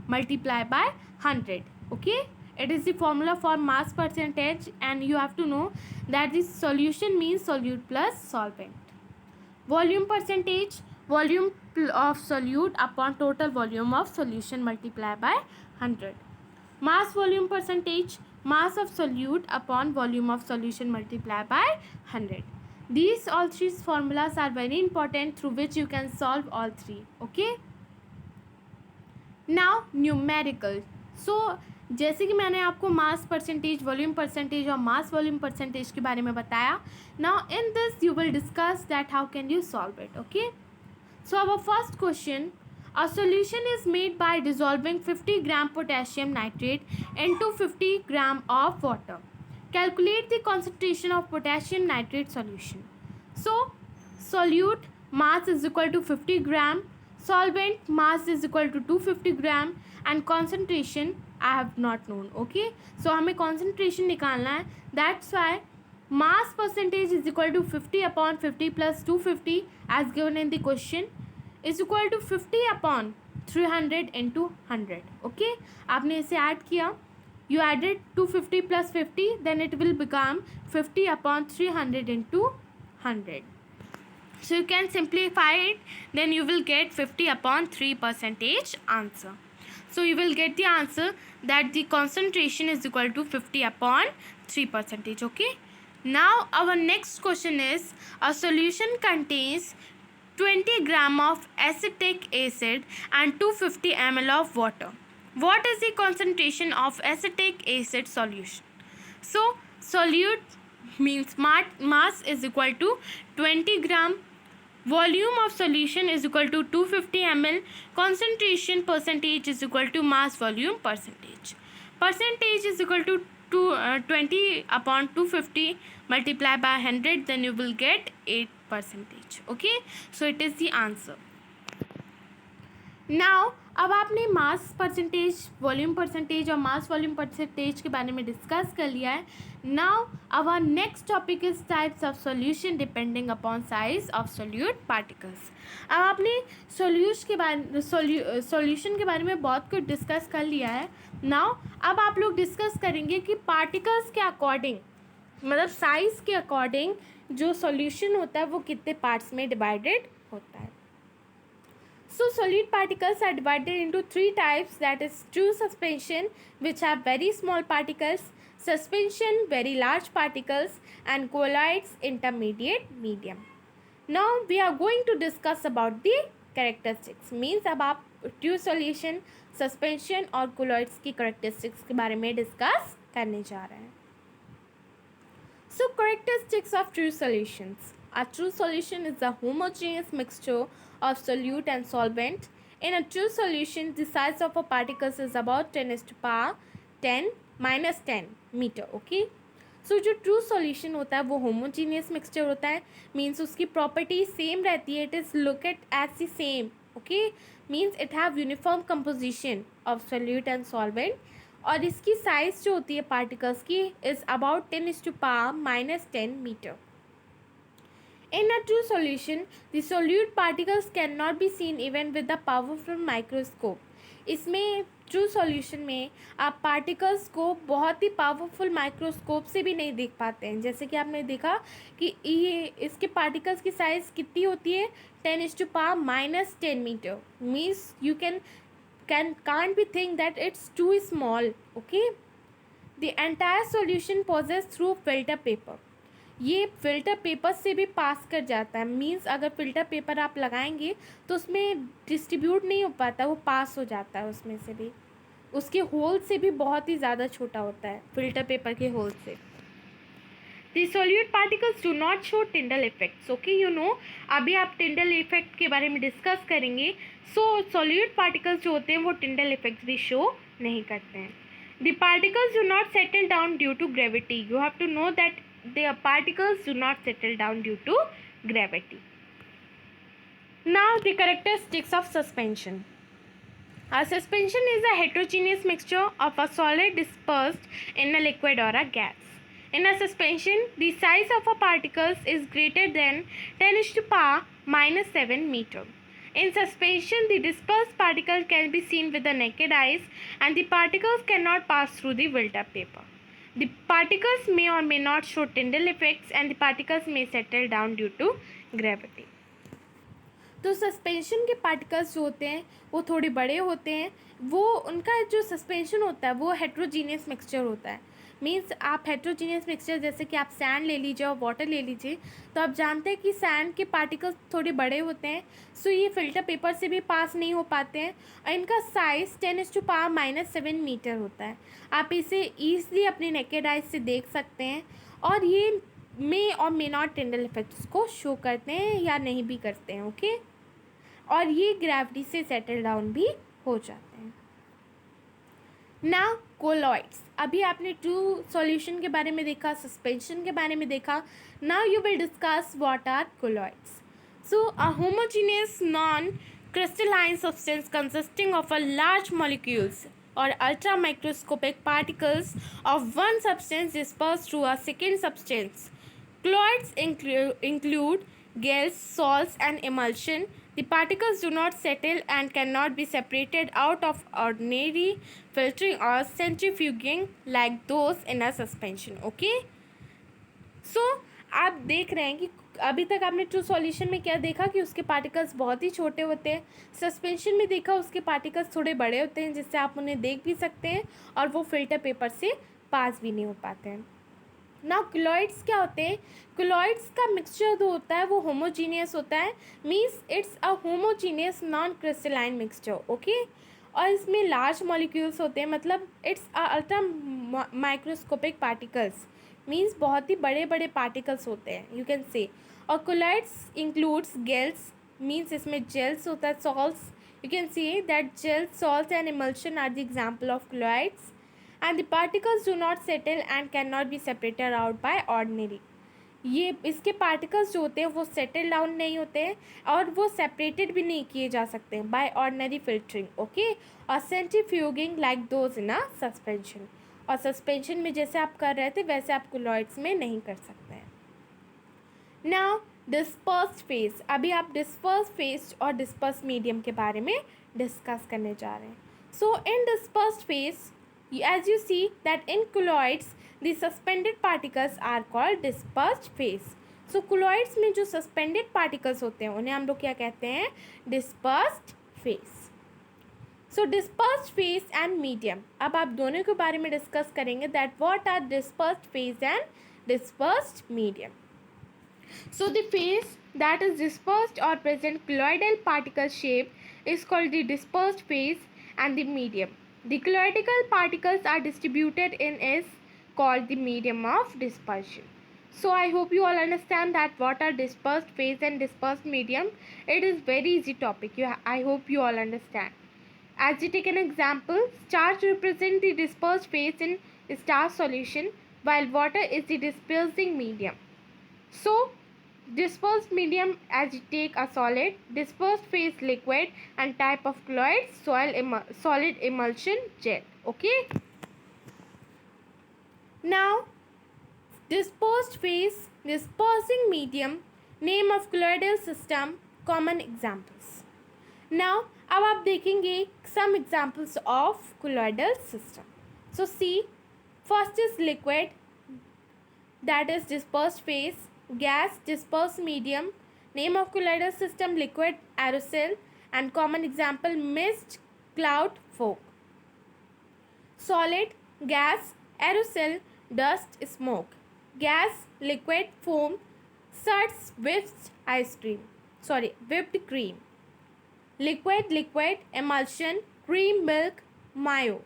multiply by 100. Okay, it is the formula for mass percentage, and you have to know that this solution means solute plus solvent. Volume percentage, volume of solute upon total volume of solution multiplied by 100. Mass volume percentage, mass of solute upon volume of solution multiplied by 100. These all three formulas are very important through which you can solve all three. Okay. Now numerical. So जैसे कि मैंने आपको mass percentage, volume percentage और mass volume percentage के बारे में बताया, now in this you will discuss that how can you solve it. Okay, so our first question, a solution is made by dissolving 50 gram potassium nitrate into 50 gram of water. Calculate the concentration of potassium nitrate solution. So solute mass is equal to 50 gram, solvent mass is equal to 250 gram, and concentration I have not known. Okay, so हमें concentration निकालना है, that's why mass percentage is equal to 50 upon 50 plus 250 as given in the question is equal to 50 upon 300 into 100. Okay, आपने इसे add किया, you added 250 plus 50, then it will become 50 upon 300 into 100. So you can simplify it, then you will get 50 upon 3% answer. So you will get the answer that the concentration is equal to 50 upon 3%. Okay. Now our next question is, a solution contains 20 gram of acetic acid and 250 ml of water. What is the concentration of acetic acid solution? So solute means mass is equal to 20 gram. Volume of solution is equal to 250 ml. Concentration percentage is equal to mass volume percentage. Percentage is equal to 20 upon 250 multiply by 100, then you will get 8%. Okay, so it is the answer. Now अब आपने mass percentage, volume percentage और mass volume percentage के बारे में discuss कर लिया है. Now our next topic is types of solution depending upon size of solute particles. अब आपने सॉल्यूशन के बारे में बहुत कुछ डिस्कस कर लिया है. नाउ अब आप लोग डिस्कस करेंगे कि पार्टिकल्स के अकॉर्डिंग, मतलब साइज के अकॉर्डिंग जो सॉल्यूशन होता है वो कितने पार्ट्स में डिवाइडेड होता है. So solid particles are divided into three types, that is true suspension which have very small particles, suspension very large particles, and colloids intermediate medium. Now we are going to discuss about the characteristics. Means अब आप true solution, suspension और colloids की characteristics के बारे में discuss करने जा रहे हैं. So characteristics of true solutions. A true solution is a homogeneous mixture of solute and solvent. In a true solution, the size of a particles is about 10 to the power 10 minus 10 meter. Okay. So जो true solution होता है वो homogeneous mixture होता है. Means उसकी property same रहती है. It is looked as the same. Okay. Means it have uniform composition of solute and solvent. और इसकी साइज जो होती है पार्टिकल्स की is about 10 to the power minus 10 meter. In a true solution, the solute particles cannot be seen even with the powerful microscope. इसमें true solution में आप particles को बहुत ही पावरफुल माइक्रोस्कोप से भी नहीं देख पाते हैं. जैसे कि आपने देखा कि ये इसके पार्टिकल्स की साइज़ कितनी होती है, 10 to the power minus 10 meter. Means you can't be think that it's too small. Okay. The entire solution passes through filter paper. ये फिल्टर पेपर से भी पास कर जाता है. मीन्स अगर फिल्टर पेपर आप लगाएंगे तो उसमें डिस्ट्रीब्यूट नहीं हो पाता, वो पास हो जाता है उसमें से भी. उसके होल से भी बहुत ही ज़्यादा छोटा होता है फिल्टर पेपर के होल से. The solute particles do not show Tyndall effects. Okay, you know, अभी आप Tyndall effect के बारे में डिस्कस करेंगे. So solute particles जो होते हैं वो Tyndall effects भी शो नहीं करते हैं. The particles do not settle down due to gravity. You have to know that the particles do not settle down due to gravity. Now the characteristics of suspension. A suspension is a heterogeneous mixture of a solid dispersed in a liquid or a gas. In a suspension, the size of a particles is greater than 10 to the power minus 7 meter. In suspension, the dispersed particle can be seen with the naked eyes and the particles cannot pass through the filter paper. The particles may or may not show Tyndall effects and the particles may settle down due to gravity. तो suspension के particles जो होते हैं वो थोड़े बड़े होते हैं. वो उनका जो सस्पेंशन होता है वो हेट्रोजीनियस मिक्सचर होता है. मीन्स आप हेट्रोजीनियस मिक्सचर जैसे कि आप सैंड ले लीजिए और वाटर ले लीजिए तो आप जानते हैं कि सैंड के पार्टिकल्स थोड़े बड़े होते हैं. सो ये फिल्टर पेपर से भी पास नहीं हो पाते हैं और इनका size 10 to the power minus 7 metre होता है. आप इसे ईजली अपने नेकेड आइज से देख सकते हैं और ये मे और मे नॉट टिंडल इफेक्ट्स को शो करते हैं या नहीं भी करते हैं. ओके. और ये ग्रेविटी से सेटल डाउन भी हो जाते हैं. Now colloids. अभी आपने ट्रू सॉल्यूशन के बारे में देखा, सस्पेंशन के बारे में देखा. Now you will discuss what are colloids. So a homogeneous non crystalline substance consisting of a large molecules or ultra microscopic particles of one substance dispersed through a second substance. Colloids include gels, salts, and emulsion. The particles do not settle and cannot be separated out of ordinary filtering or centrifuging like those in a suspension. Okay. So आप देख रहे हैं कि अभी तक आपने true solution में क्या देखा कि उसके पार्टिकल्स बहुत ही छोटे होते हैं. सस्पेंशन में देखा उसके पार्टिकल्स थोड़े बड़े होते हैं जिससे आप उन्हें देख भी सकते हैं और वो फिल्टर पेपर से पास भी नहीं हो पाते हैं. नाउ कोलॉइड्स क्या होते हैं. कोलॉइड्स का मिक्सचर जो होता है वो होमोजीनियस होता है. Means it's a homogeneous non crystalline mixture. Okay. और इसमें लार्ज मॉलिक्यूल्स होते हैं, मतलब it's a ultra microscopic particles. Means बहुत ही बड़े बड़े पार्टिकल्स होते हैं यू कैन से. और कोलॉइड्स इंक्लूड्स गेल्स. मीन्स इसमें जेल्स होता है, salts. You can see that gels, salts and emulsion are the example of colloids. and the particles do not settle and cannot be separated out by ordinary. ये इसके particles जो होते हैं वो settle down नहीं होते हैं और वो सेपरेटेड भी नहीं किए जा सकते हैं बाय ऑर्डिनरी फिल्टरिंग, ओके, और centrifuging like those in a suspension, और सस्पेंशन में जैसे आप कर रहे थे वैसे आप कोलॉइड्स में नहीं कर सकते हैं. नाउ डिस्पर्स्ड फेज, अभी आप डिस्पर्स्ड फेज और डिस्पर्स्ड मीडियम के बारे में डिस्कस करने जा रहे हैं. So in dispersed phase, as you see that in colloids the suspended particles are called dispersed phase. So colloids में जो suspended particles होते हैं उन्हें हम लोग क्या कहते हैं, dispersed phase. So dispersed phase and medium, अब आप दोनों के बारे में डिस्कस करेंगे that what are dispersed phase and dispersed medium. So the phase that is dispersed or present colloidal particle shape is called the dispersed phase, and the medium the colloidal particles are distributed in is called the medium of dispersion. So I hope you all understand that what are dispersed phase and dispersed medium. It is very easy topic. I hope you all understand. As you take an example, starch represent the dispersed phase in starch solution, while water is the dispersing medium. So dispersed medium, as you take a solid, dispersed phase liquid, and type of colloid solid emulsion gel, okay. Now dispersed phase, dispersing medium, name of colloidal system, common examples. Now अब आप देखेंगे some examples of colloidal system. So see, first is liquid, that is dispersed phase. Gas, dispersed medium, name of colloidal system, liquid, aerosol, and common example, mist, cloud, fog. Solid, gas, aerosol, dust, smoke. Gas, liquid, foam, suds, whipped cream. Liquid, emulsion, cream, milk, mayo.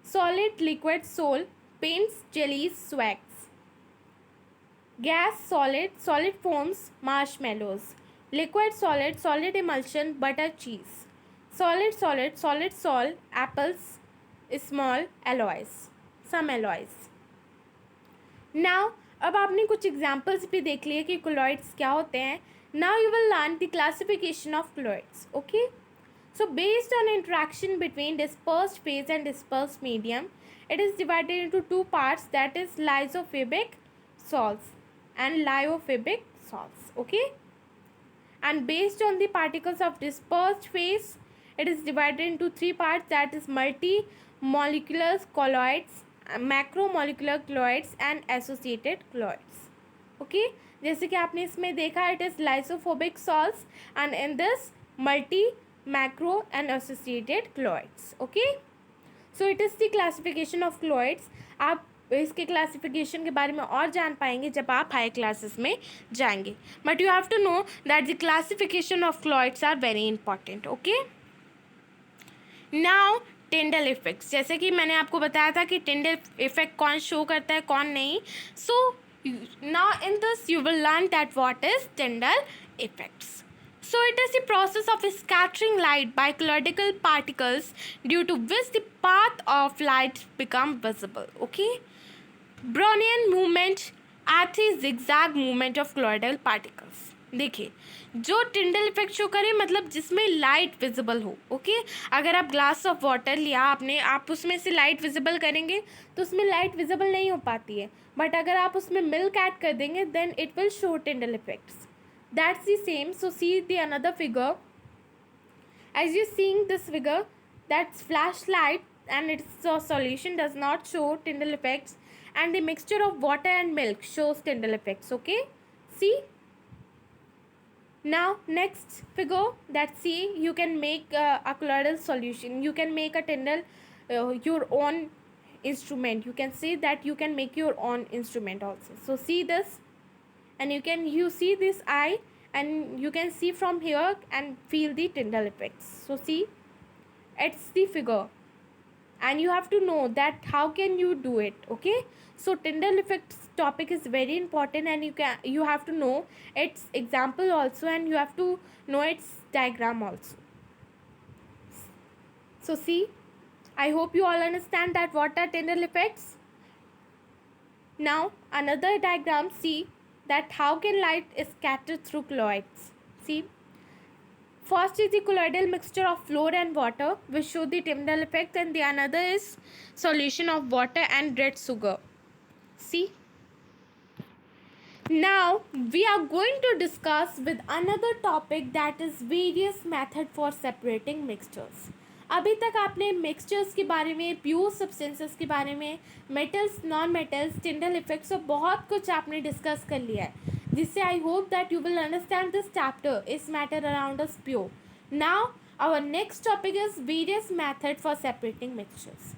Solid, liquid, sole, paints, jellies, wax. Gas, solid foams, marshmallows. Liquid, solid emulsion, butter, cheese. Solid salt, apples, small alloys, some alloys. Now अब आपने कुछ examples भी देख लिए कि colloids क्या होते हैं. Now you will learn the classification of colloids, okay. So based on interaction between dispersed phase and dispersed medium, it is divided into two parts, that is lyophobic salts and lyophilic salts, okay. And based on the particles of dispersed phase, it is divided into three parts, that is multi-molecular colloids, macromolecular colloids, and associated colloids, okay. जैसे कि आपने इसमें देखा, it is lyophobic salts, and in this multi, macro, and associated colloids, okay. So it is the classification of colloids. आप इसके classification के बारे में और जान पाएंगे जब आप हाई क्लासेस में जाएंगे, but you have to know that the classification of colloids are very important, okay. Now Tyndall effects, जैसे कि मैंने आपको बताया था कि टिंडल इफेक्ट कौन शो करता है कौन नहीं. So now in this you will learn that what is टिंडल effects. So it is the process of scattering light by colloidal particles, due to which the path of light become visible, okay. Brownian movement at the zigzag movement of colloidal particles. देखिए, जो Tyndall effect show करे मतलब जिसमें light visible हो, okay. अगर आप glass of water लिया आपने, आप उसमें से लाइट विजिबल करेंगे तो उसमें लाइट विजिबल नहीं हो पाती है, बट अगर आप उसमें मिल्क ऐड कर देंगे then it will show Tyndall effects. That's the same. So see the another figure. As you seeing this figure, that's flashlight and its solution does not show Tyndall effects, and the mixture of water and milk shows Tyndall effects, okay. See, now next figure, that see you can make a colloidal solution, you can make a Tyndall your own instrument. You can say that you can make your own instrument also. So see this, and you see this eye, and you can see from here and feel the Tyndall effects. So see, it's the figure, and you have to know that how can you do it, okay. So Tyndall effects topic is very important, and you have to know its example also, and you have to know its diagram also. So see, I hope you all understand that what are Tyndall effects. Now another diagram, see that how can light is scattered through colloids. See, first is the colloidal mixture of fluor and water which show the Tyndall effect, and the another is solution of water and red sugar. See, now we are going to discuss with another topic, that is various method for separating mixtures. अभी तक आपने mixtures के बारे में, pure substances के बारे में, metals, non metals, Tyndall effects और बहुत कुछ आपने डिस्कस कर लिया है, जिससे I hope that you will understand this chapter is matter around us pure. Now our next topic is various method for separating mixtures.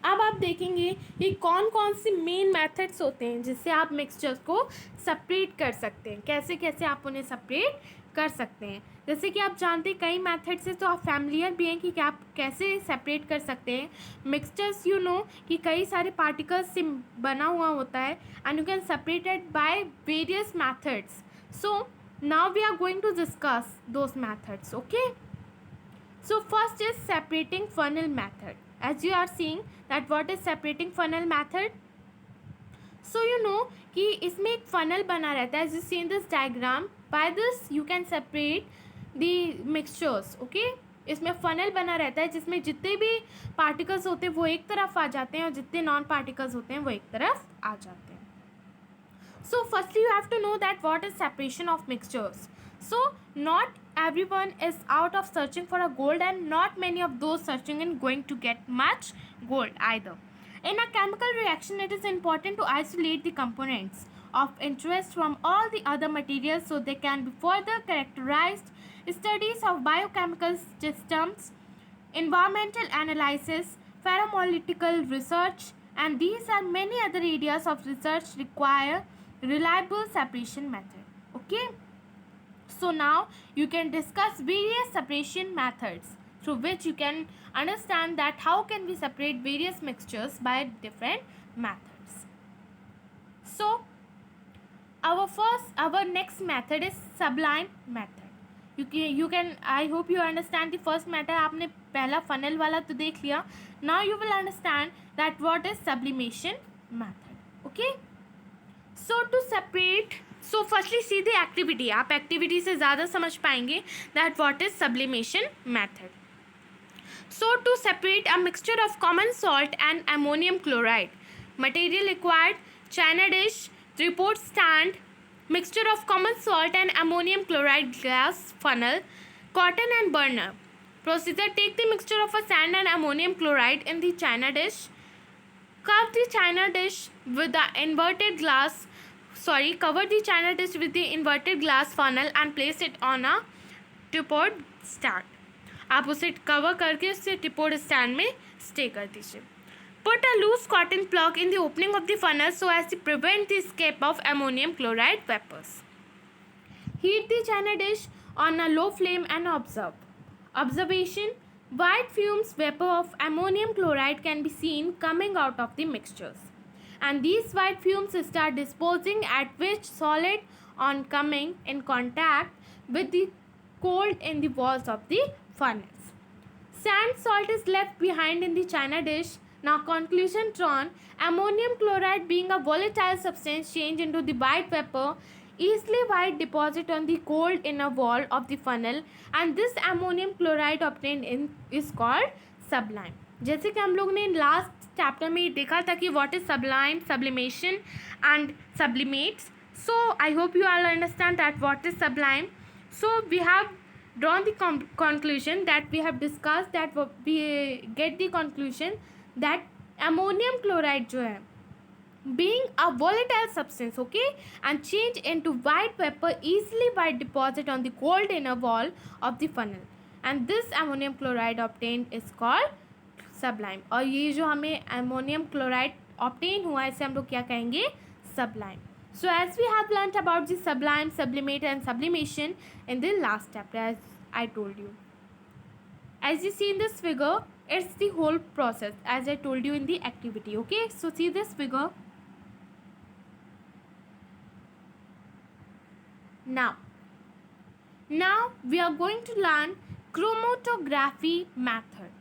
अब आप देखेंगे कि कौन कौन से मेन मेथड्स होते हैं जिससे आप मिक्सचर्स को सेपरेट कर सकते हैं, कैसे कैसे आप उन्हें सेपरेट कर सकते हैं. जैसे कि आप जानते हैं कई मेथड्स से, तो आप फैमिलियर भी हैं कि आप कैसे सेपरेट कर सकते हैं मिक्सचर्स. यू नो कि कई सारे पार्टिकल्स से बना हुआ होता है and you can separate it by various methods. So now we are going to discuss those methods. Okay, so first is separating funnel method. As you are seeing that what is separating funnel method. So you know कि इसमें एक funnel बना रहता है. As you see in this diagram, by this you can separate the mixtures. Okay, इसमें funnel बना रहता है जिसमें जितने भी particles होते हैं वो एक तरफ आ जाते हैं और जितने non particles होते हैं वो एक तरफ आ जाते हैं. So firstly you have to know that what is separation of mixtures. So not everyone is out of searching for a gold, and not many of those searching in going to get much gold either. In a chemical reaction, it is important to isolate the components of interest from all the other materials so they can be further characterized. Studies of biochemical systems, environmental analysis, ferromolecular research, and these are many other areas of research require reliable separation method. Okay, so now you can discuss various separation methods through which you can understand that how can we separate various mixtures by different methods. So our next method is sublime method. You can I hope you understand the first method. आपने पहला funnel वाला तो देख लिया. Now you will understand that what is sublimation method. Okay, so to separate, so firstly see the activity. आप activity से ज़्यादा समझ पाएंगे that what is sublimation method. So to separate a mixture of common salt and ammonium chloride, material required: china dish, 3-port stand, mixture of common salt and ammonium chloride glass funnel, cotton and burner. Procedure: take the mixture of a sand and ammonium chloride in the china dish. Cover the china dish with the inverted glass funnel and place it on a tripod stand. आप उसे cover करके उसे tripod stand में stay कर दीजिए. Put a loose cotton plug in the opening of the funnel so as to prevent the escape of ammonium chloride vapors. Heat the china dish on a low flame and observe. Observation: white fumes vapor of ammonium chloride can be seen coming out of the mixtures, and these white fumes start disposing, at which solid on coming in contact with the cold in the walls of the funnels. Sand salt is left behind in the china dish. Now conclusion drawn: ammonium chloride being a volatile substance change into the white vapor, easily white deposit on the cold inner wall of the funnel, and this ammonium chloride obtained in is called sublime. जैसे कि हम लोग ने last chapter में देखा था कि what is sublime, sublimation and sublimates. So I hope you all understand that what is sublime. So we have drawn the conclusion that we have discussed, that we get the conclusion that ammonium chloride जो है being a volatile substance, okay, and change into white vapor easily by deposit on the cold inner wall of the funnel, and this ammonium chloride obtained is called sublime. और ये जो हमें ammonium chloride obtain हुआ है इसे हम लोग क्या कहेंगे? sublime. So as we have learnt about the sublime, sublimate and sublimation in the last chapter, as I told you. As you see in this figure, it's the whole process as I told you in the activity. Okay, so see this figure. Now we are going to learn chromatography method.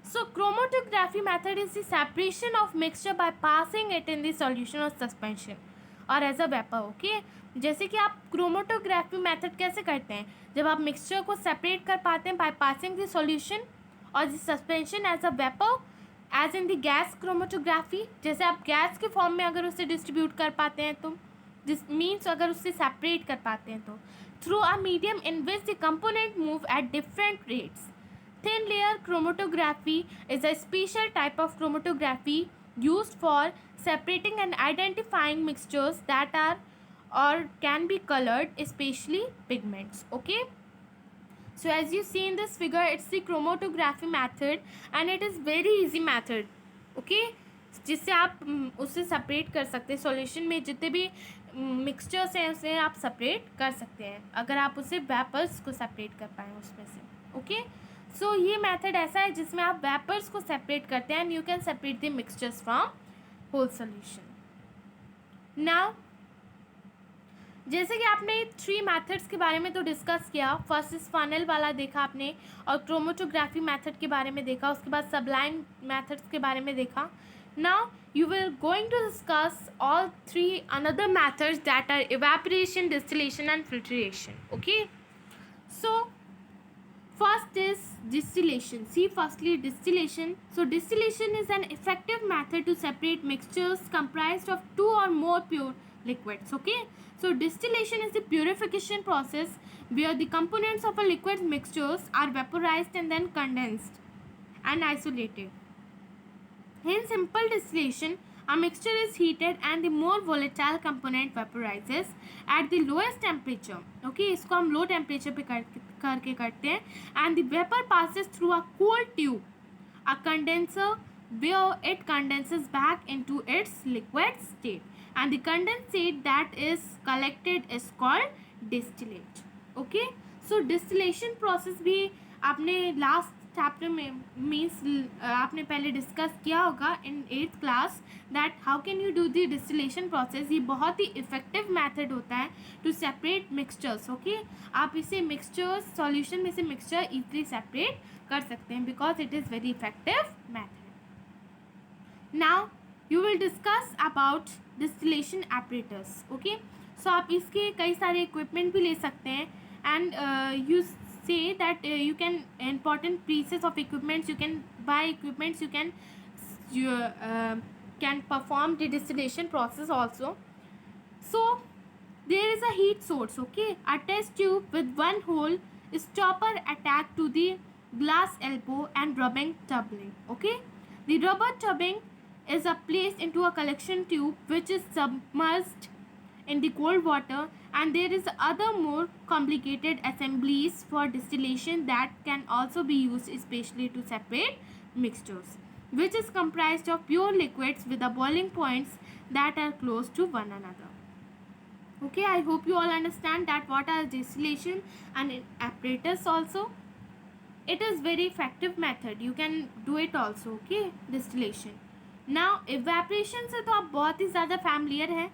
So chromatography method is the separation of mixture by passing it in the solution or suspension or as a vapor. Okay, जैसे कि आप chromatography method कैसे करते हैं, जब आप mixture को separate कर पाते हैं बाय पासिंग द सॉल्यूशन और the suspension as a vapour as in the gas chromatography, जैसे आप गैस के फॉर्म में अगर उसे डिस्ट्रीब्यूट कर पाते हैं तो दिस मीन्स अगर उससे सेपरेट कर पाते हैं तो through a medium in which the component move at different rates. Thin layer chromatography is a special type of chromatography used for separating and identifying mixtures that are or can be colored, especially pigments. Okay, so as you see in this figure, it's the chromatography method and it is very easy method. Okay, जिससे आप उसे separate कर सकते हैं, solution में जितने भी mixtures हैं उसे आप सेपरेट कर सकते हैं अगर आप उसे वेपर्स को सेपरेट कर पाएँ उसमें से. ओके, सो ये मेथड ऐसा है जिसमें आप वेपर्स को सेपरेट करते हैं and you can separate the mixtures from whole solution. Now जैसे कि आपने 3 मेथड्स के बारे में तो डिस्कस किया, फर्स्ट इज फनल वाला देखा आपने और क्रोमेटोग्राफी मेथड के बारे में देखा, उसके बाद सबलाइन मेथड्स के बारे में देखा. Now you will going to discuss all 3 another methods that are evaporation, distillation and filtration. Okay, so first is distillation. See firstly distillation. So distillation is an effective method to separate mixtures comprised of 2 or more pure liquids. Okay, so distillation is the purification process where the components of a liquid mixtures are vaporized and then condensed and isolated. In simple distillation, a mixture is heated and the more volatile component vaporizes at the lowest temperature. Okay, इसको हम low temperature पे करके करते हैं and the vapor passes through a cool tube, a condenser, where it condenses back into its liquid state and the condensate that is collected is called distillate. Okay, so distillation process भी आपने last chapter में means आपने पहले discuss किया होगा इन 8th class that how can you do the distillation process. ये बहुत ही effective method होता है टू सेपरेट मिक्सचर्स. ओके, आप इसे मिक्सचर्स सॉल्यूशन में से मिक्सचर इजीली सेपरेट कर सकते हैं because it is very effective method. Now you will discuss about distillation apparatus. Okay, so आप इसके कई सारे इक्विपमेंट भी ले सकते हैं and you say that you can important pieces of equipments, you can buy equipments, you can perform the distillation process also. So there is a heat source. Okay, a test tube with one hole, stopper attached to the glass elbow and rubbing tubbing. Okay, the rubber tubbing is placed into a collection tube which is submerged in the cold water, and there is other more complicated assemblies for distillation that can also be used especially to separate mixtures which is comprised of pure liquids with the boiling points that are close to one another. Okay, I hope you all understand that what are distillation and apparatus also. It is very effective method, you can do it also. Okay, distillation. Now evaporation से तो आप बहुत ही ज़्यादा familiar हैं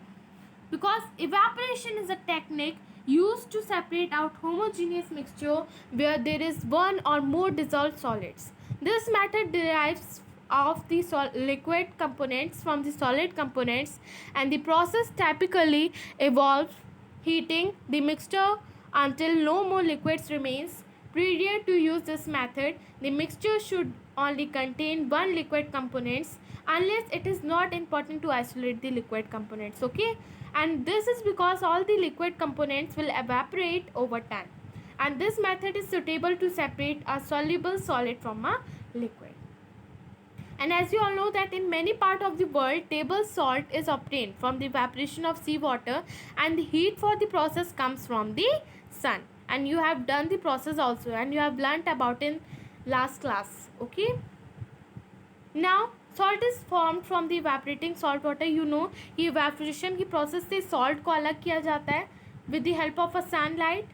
because evaporation is a technique used to separate out homogeneous mixture where there is one or more dissolved solids. This method derives of the liquid components from the solid components and the process typically involves heating the mixture until no more liquids remains. Prior to use this method, the mixture should only contain one liquid components unless it is not important to isolate the liquid components. Okay, and this is because all the liquid components will evaporate over time, and this method is suitable to separate a soluble solid from a liquid. And as you all know that in many parts of the world, table salt is obtained from the evaporation of seawater and the heat for the process comes from the sun. And you have done the process also and you have learnt about in last class. Okay. Now salt is formed from the evaporating salt water. You know कि evaporation की process से salt को अलग किया जाता है with the help of a sunlight.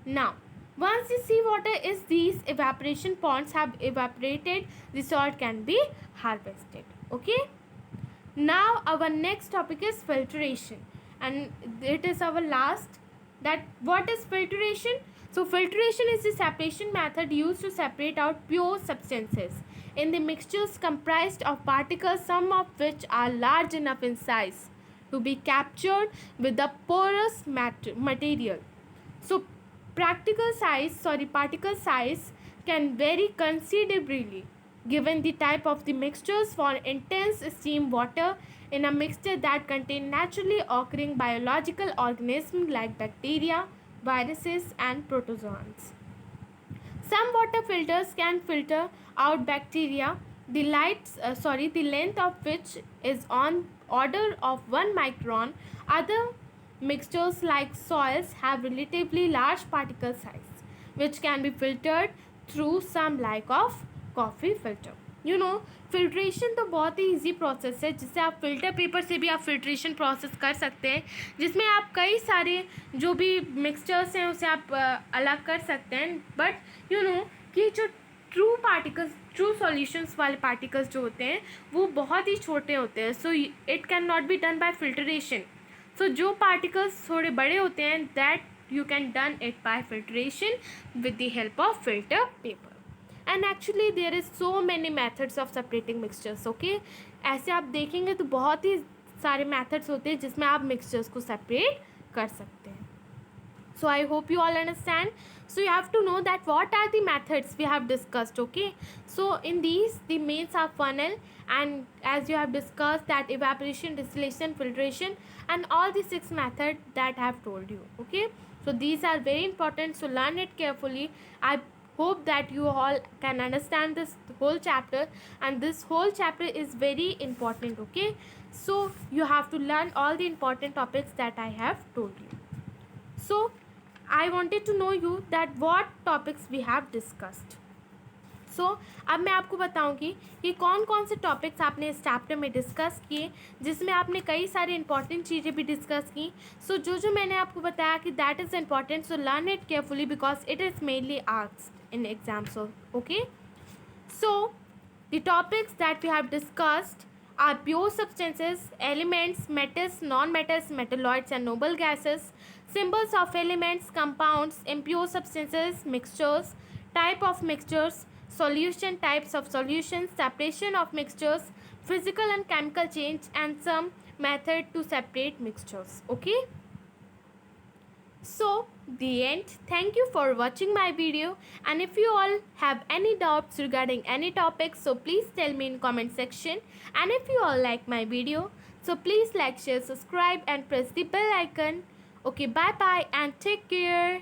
Now once the seawater is these evaporation ponds have evaporated, the salt can be harvested. Okay. Now our next topic is filtration and it is our last. That what is filtration? So filtration is the separation method used to separate out pure substances in the mixtures comprised of particles, some of which are large enough in size to be captured with the porous material. So particle size can vary considerably given the type of the mixtures. For intense steam water in a mixture that contain naturally occurring biological organisms like bacteria, viruses and protozoans. Some water filters can filter out bacteria, the length of which is on order of 1 micron. Other mixtures like soils have relatively large particle size, which can be filtered through some like of coffee filter. Filtration तो बहुत ही easy process है, जिससे आप filter paper से भी आप filtration process कर सकते हैं, जिसमें आप कई सारे जो भी मिक्सचर्स हैं उसे आप अलग कर सकते हैं. बट कि जो ट्रू सॉल्यूशंस वाले पार्टिकल्स जो होते हैं वो बहुत ही छोटे होते हैं. So it can not be done by filtration. So जो पार्टिकल्स थोड़े बड़े होते हैं, that you can done it by filtration with the help of filter paper. And actually there is so many methods of separating mixtures. Okay, ऐसे आप देखेंगे तो बहुत ही सारे मैथड्स होते हैं जिसमें आप मिक्सचर्स को सेपरेट कर सकते हैं. So I hope you all understand. So you have to know that what are the methods we have discussed. Okay, so in these the mains are funnel, and as you have discussed that evaporation, distillation, filtration and all the 6 methods that I have told you. Okay, so these are very important, so learn it carefully. I hope that you all can understand this whole chapter, and this whole chapter is very important. Okay, so you have to learn all the important topics that I have told you. So I wanted to know you that what topics we have discussed. So अब मैं आपको बताऊंगी कि कौन कौन से topics आपने इस चैप्टर में डिस्कस किए, जिसमें आपने कई सारी इंपॉर्टेंट चीज़ें भी डिस्कस की. सो जो मैंने आपको बताया कि that is important, so learn it carefully because it is mainly asked in exams. Okay, so the topics that we have discussed are pure substances, elements, metals, non-metals, metalloids and noble gases, symbols of elements, compounds, impure substances, mixtures, type of mixtures, solution, types of solutions, separation of mixtures, physical and chemical change, and some method to separate mixtures. Okay, so the end. Thank you for watching my video, and if you all have any doubts regarding any topic, so please tell me in comment section. And if you all like my video, so please like, share, subscribe and press the bell icon. Okay, bye bye and take care.